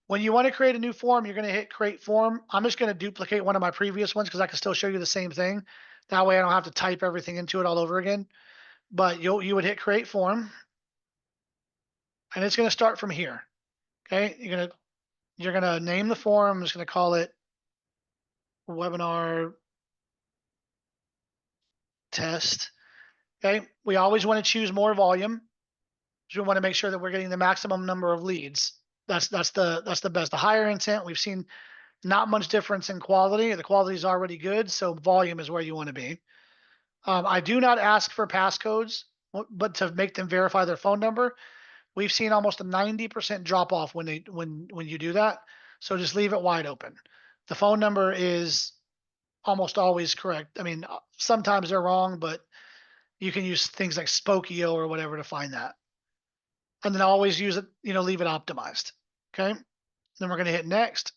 A: when you want to create a new form, you're going to hit create form. I'm just going to duplicate one of my previous ones because I can still show you the same thing. That way I don't have to type everything into it all over again. But you would hit create form, and it's going to start from here. Okay, you're gonna name the form. I'm just going to call it webinar test. Okay, we always want to choose more volume. So we want to make sure that we're getting the maximum number of leads. That's the best. The higher intent, we've seen not much difference in quality. The quality is already good, so volume is where you want to be. I do not ask for passcodes, but to make them verify their phone number. We've seen almost a 90% drop off when you do that. So just leave it wide open. The phone number is almost always correct. I mean, sometimes they're wrong, but you can use things like Spokio or whatever to find that. And then always use it, leave it optimized. Okay. Then we're going to hit next.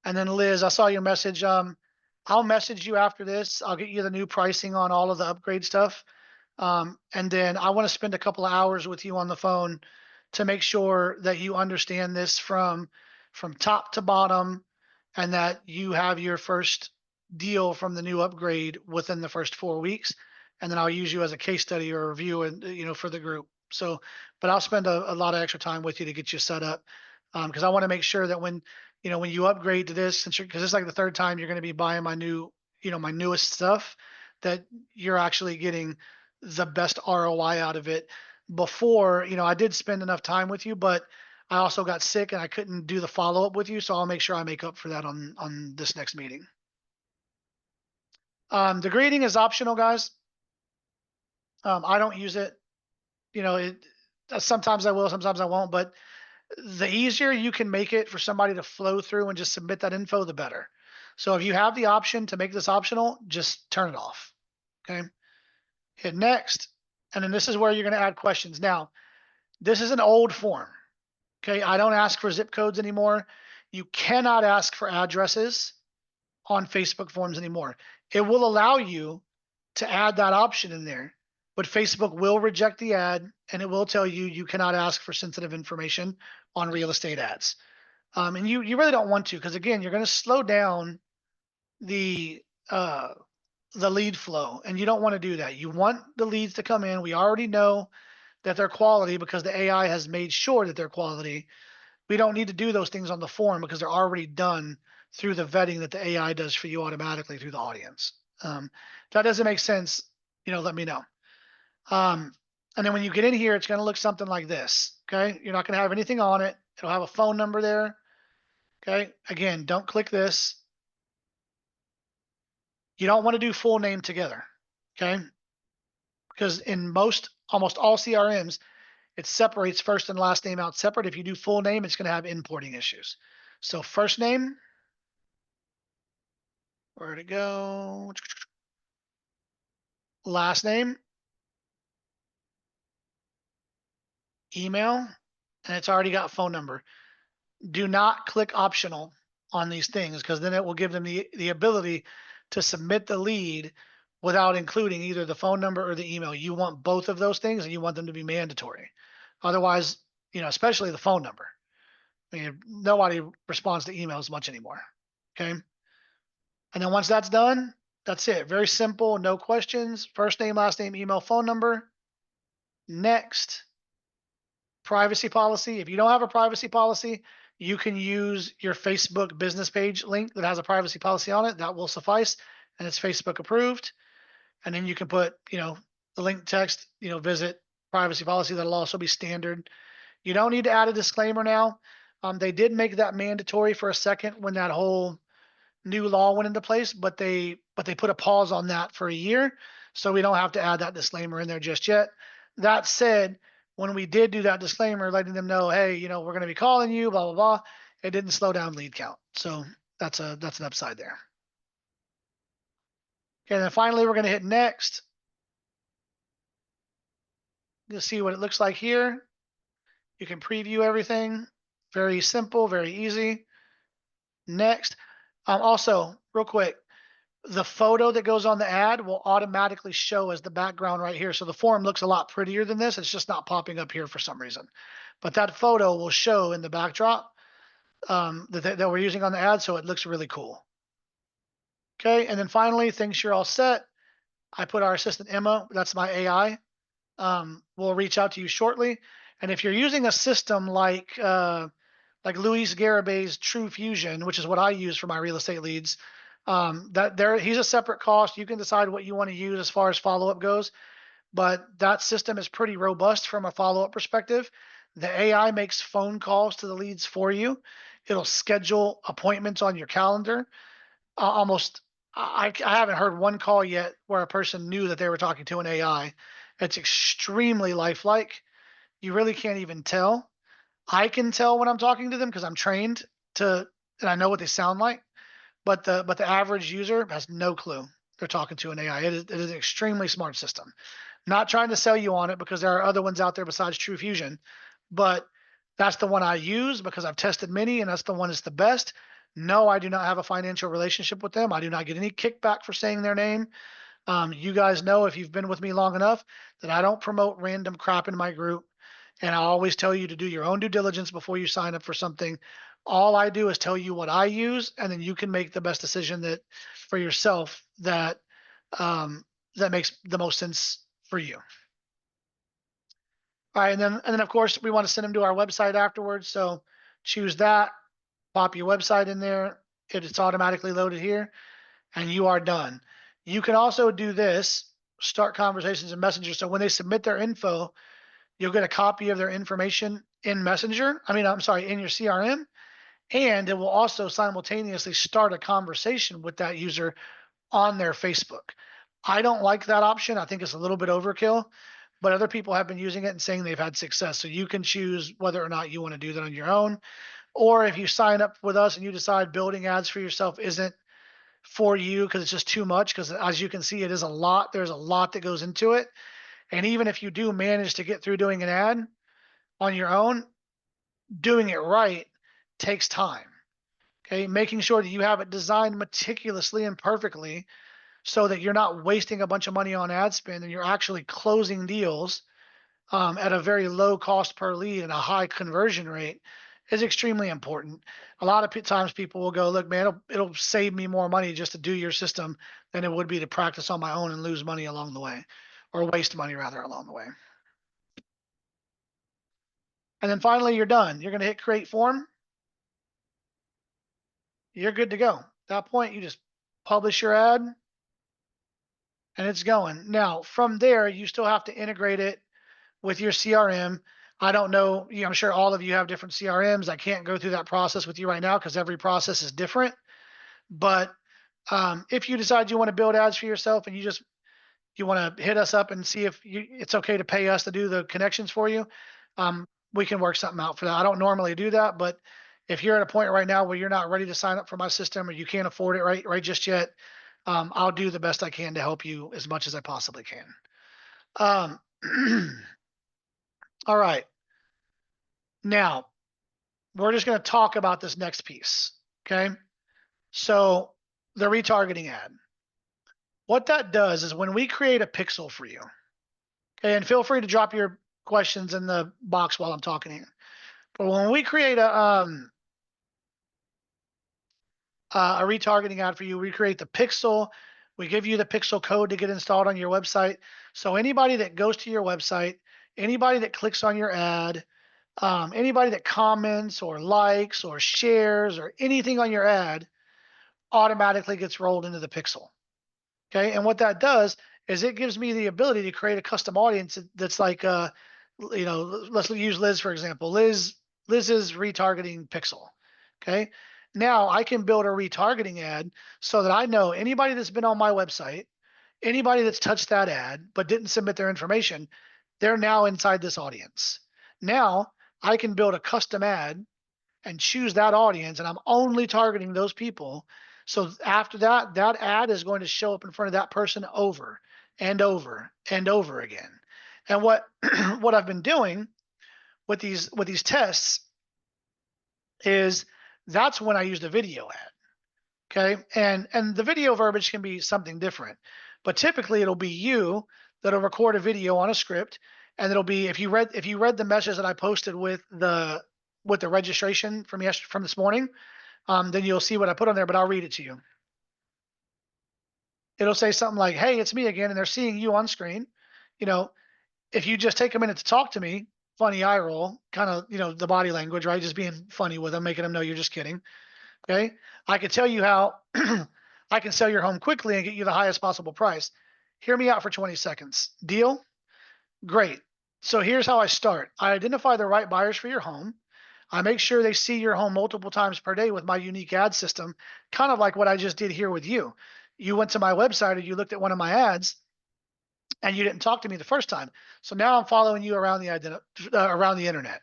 A: And then Liz, I saw your message. I'll message you after this. I'll get you the new pricing on all of the upgrade stuff. And then I want to spend a couple of hours with you on the phone to make sure that you understand this from top to bottom, and that you have your first deal from the new upgrade within the first 4 weeks. And then I'll use you as a case study or a review, and for the group. So, but I'll spend a lot of extra time with you to get you set up, because I want to make sure that when you upgrade to this, because it's like the third time you're going to be buying my my newest stuff, that you're actually getting the best ROI out of it. Before, I did spend enough time with you, but I also got sick and I couldn't do the follow up with you, so I'll make sure I make up for that on this next meeting. The grading is optional, guys. I don't use it. You know, sometimes I will, sometimes I won't. But the easier you can make it for somebody to flow through and just submit that info, the better. So if you have the option to make this optional, just turn it off. Okay. Hit next. And then this is where you're going to add questions. Now, this is an old form. Okay. I don't ask for zip codes anymore. You cannot ask for addresses on Facebook forms anymore. It will allow you to add that option in there, but Facebook will reject the ad and it will tell you you cannot ask for sensitive information on real estate ads. And you really don't want to, because again, you're going to slow down the uh, the lead flow, and you don't want to do that. You want the leads to come in. We already know that they're quality because the AI has made sure that they're quality. We don't need to do those things on the form because they're already done through the vetting that the AI does for you automatically through the audience. If that doesn't make sense, let me know. And then when you get in here, it's going to look something like this. Okay. You're not going to have anything on it. It'll have a phone number there. Okay. Again, don't click this. You don't want to do full name together. Okay. Because in almost all CRMs, it separates first and last name out separate. If you do full name, it's going to have importing issues. So first name, where'd it go? Last name, email, and it's already got phone number. Do not click optional on these things, because then it will give them the ability to submit the lead without including either the phone number or the email. You want both of those things and you want them to be mandatory. Otherwise, especially the phone number. I mean, nobody responds to emails much anymore. Okay. And then once that's done, that's it. Very simple, no questions. First name, last name, email, phone number. Next. Privacy policy. If you don't have a privacy policy, you can use your Facebook business page link that has a privacy policy on it. That will suffice, and it's Facebook approved. And then you can put, the link text, visit privacy policy. That'll also be standard. You don't need to add a disclaimer now. They did make that mandatory for a second when that whole new law went into place, but they put a pause on that for a year, so we don't have to add that disclaimer in there just yet. That said, when we did do that disclaimer, letting them know, hey, we're going to be calling you, blah blah blah, it didn't slow down lead count, so that's an upside there. Okay, and then finally we're going to hit next. You'll see what it looks like here. You can preview everything. Very simple, very easy. Next. Also, real quick, the photo that goes on the ad will automatically show as the background right here. So the form looks a lot prettier than this. It's just not popping up here for some reason. But that photo will show in the backdrop that we're using on the ad, so it looks really cool. Okay, and then finally, thinks you're all set. I put our assistant Emma, that's my AI, will reach out to you shortly. And if you're using a system like Luis Garibay's True Fusion, which is what I use for my real estate leads, he's a separate cost. You can decide what you want to use as far as follow-up goes, but that system is pretty robust from a follow-up perspective. The AI makes phone calls to the leads for you. It'll schedule appointments on your calendar. I haven't heard one call yet where a person knew that they were talking to an AI. It's extremely lifelike. You really can't even tell. I can tell when I'm talking to them because I'm trained and I know what they sound like. But the average user has no clue they're talking to an AI. It is an extremely smart system. Not trying to sell you on it, because there are other ones out there besides True Fusion, but that's the one I use because I've tested many, and that's the one that's the best. No, I do not have a financial relationship with them. I do not get any kickback for saying their name. You guys know, if you've been with me long enough, that I don't promote random crap in my group. And I always tell you to do your own due diligence before you sign up for something. All I do is tell you what I use, and then you can make the best decision that for yourself that that makes the most sense for you. All right, and then of course we want to send them to our website afterwards. So choose that, pop your website in there. It's automatically loaded here, and you are done. You can also do this: start conversations in Messenger. So when they submit their info, you'll get a copy of their information in Messenger. I'm sorry, in your CRM, and it will also simultaneously start a conversation with that user on their Facebook. I don't like that option. I think it's a little bit overkill, but other people have been using it and saying they've had success. So you can choose whether or not you want to do that on your own. Or if you sign up with us and you decide building ads for yourself isn't for you because it's just too much, because as you can see, it is a lot. There's a lot that goes into it. And even if you do manage to get through doing an ad on your own, doing it right takes time. Okay. Making sure that you have it designed meticulously and perfectly so that you're not wasting a bunch of money on ad spend and you're actually closing deals at a very low cost per lead and a high conversion rate is extremely important. A lot of times people will go, look, man, it'll save me more money just to do your system than it would be to practice on my own and lose money along the way, or waste money rather along the way. And then finally, you're done. You're going to hit create form. You're good to go. At that point, you just publish your ad and it's going. Now, from there, you still have to integrate it with your CRM. I don't know, I'm sure all of you have different CRMs. I can't go through that process with you right now because every process is different. But if you decide you want to build ads for yourself and you want to hit us up and see if it's okay to pay us to do the connections for you, we can work something out for that. I don't normally do that, but if you're at a point right now where you're not ready to sign up for my system or you can't afford it right just yet, I'll do the best I can to help you as much as I possibly can. Um, all right. Now, we're just going to talk about this next piece. Okay. So, the retargeting ad. What that does is when we create a pixel for you, okay, and feel free to drop your questions in the box while I'm talking here. But when we create a retargeting ad for you, we create the pixel. We give you the pixel code to get installed on your website. So anybody that goes to your website, anybody that clicks on your ad, anybody that comments or likes or shares or anything on your ad automatically gets rolled into the pixel. Okay. And what that does is it gives me the ability to create a custom audience that's like, let's use Liz, for example. Liz's retargeting pixel. Okay. Now I can build a retargeting ad so that I know anybody that's been on my website, anybody that's touched that ad but didn't submit their information, they're now inside this audience. Now I can build a custom ad and choose that audience, and I'm only targeting those people. So after that, that ad is going to show up in front of that person over and over and over again. And what what I've been doing with these tests is that's when I use the video ad. Okay. And the video verbiage can be something different, but typically it'll be you that'll record a video on a script, and it'll be, if you read the message that I posted with the registration from this morning, then you'll see what I put on there, but I'll read it to you. It'll say something like, hey, it's me again, and they're seeing you on screen. You know, if you just take a minute to talk to me, funny eye roll, kind of, the body language, right? Just being funny with them, making them know you're just kidding. Okay. I could tell you how I can sell your home quickly and get you the highest possible price. Hear me out for 20 seconds. Deal? Great. So here's how I start. I identify the right buyers for your home. I make sure they see your home multiple times per day with my unique ad system, kind of like what I just did here with you. You went to my website or you looked at one of my ads and you didn't talk to me the first time. So now I'm following you around around the internet.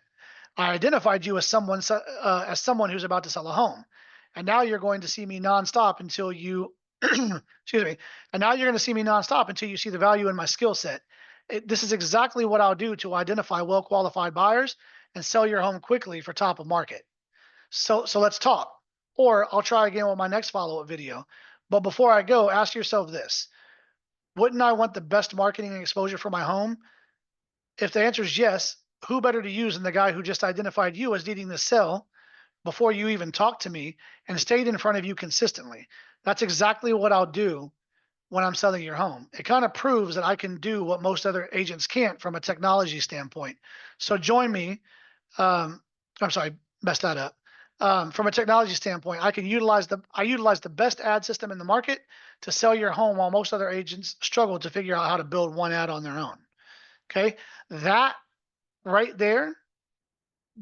A: I identified you as someone who's about to sell a home, and now you're going to see me nonstop until you, excuse me, and now you're going to see me nonstop until you see the value in my skill set. This is exactly what I'll do to identify well qualified buyers and sell your home quickly for top of market. So let's talk. Or I'll try again with my next follow up video. But before I go, ask yourself this: wouldn't I want the best marketing and exposure for my home? If the answer is yes, who better to use than the guy who just identified you as needing to sell before you even talked to me and stayed in front of you consistently? That's exactly what I'll do when I'm selling your home. It kind of proves that I can do what most other agents can't from a technology standpoint. So join me. I'm sorry, messed that up. From a technology standpoint, I utilize the best ad system in the market to sell your home while most other agents struggle to figure out how to build one ad on their own. Okay. That right there,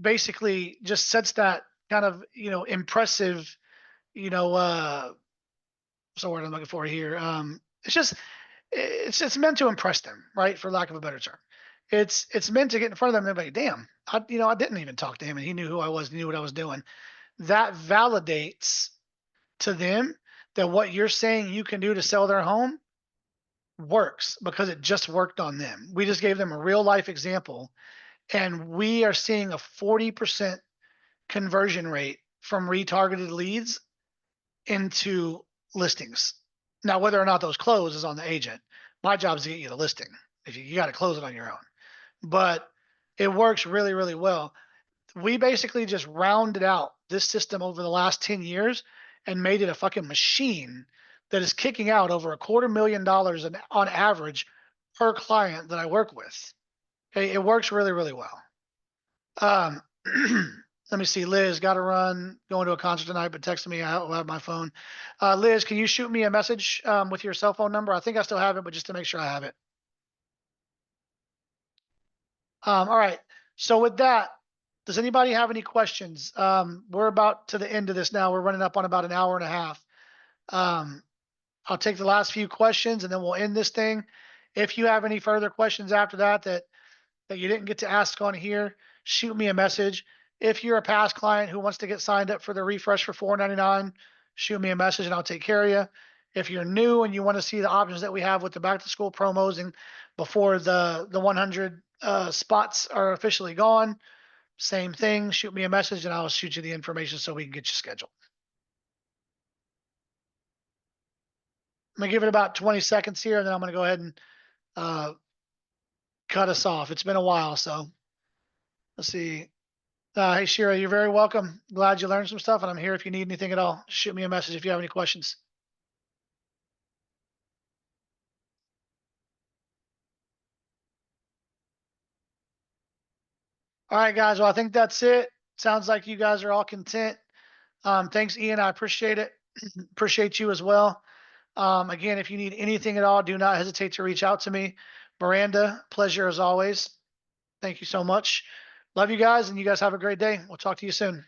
A: basically just sets that kind of, impressive, you know, what's the word I'm looking for here? It's just it's meant to impress them, right? For lack of a better term. It's meant to get in front of them and they're like, damn, I didn't even talk to him and he knew who I was, knew what I was doing. That validates to them that what you're saying you can do to sell their home works because it just worked on them. We just gave them a real life example and we are seeing a 40% conversion rate from retargeted leads into listings. Now, whether or not those close is on the agent. My job is to get you the listing. If you got to close it on your own, but it works really, really well. We basically just rounded out this system over the last 10 years and made it a fucking machine that is kicking out over $250,000 on average per client that I work with. Okay, it works really, really well. Um, let me see. Liz, got to run. Going to a concert tonight, but texting me. I have my phone. Liz, can you shoot me a message with your cell phone number? I think I still have it, but just to make sure I have it. All right. So with that, does anybody have any questions? We're about to the end of this now. We're running up on about an hour and a half. I'll take the last few questions and then we'll end this thing. If you have any further questions after that you didn't get to ask on here, shoot me a message. If you're a past client who wants to get signed up for the refresh for $4.99, shoot me a message and I'll take care of you. If you're new and you want to see the options that we have with the back to school promos and before the 100 spots are officially gone, same thing. Shoot me a message and I'll shoot you the information so we can get you scheduled. I'm gonna give it about 20 seconds here, and then I'm gonna go ahead and uh, cut us off. It's been a while, so let's see. Hey Shira, you're very welcome. Glad you learned some stuff, and I'm here if you need anything at all. Shoot me a message if you have any questions. All right, guys. Well, I think that's it. Sounds like you guys are all content. Thanks, Ian. I appreciate it. Appreciate you as well. Again, if you need anything at all, do not hesitate to reach out to me. Miranda, pleasure as always. Thank you so much. Love you guys, and you guys have a great day. We'll talk to you soon.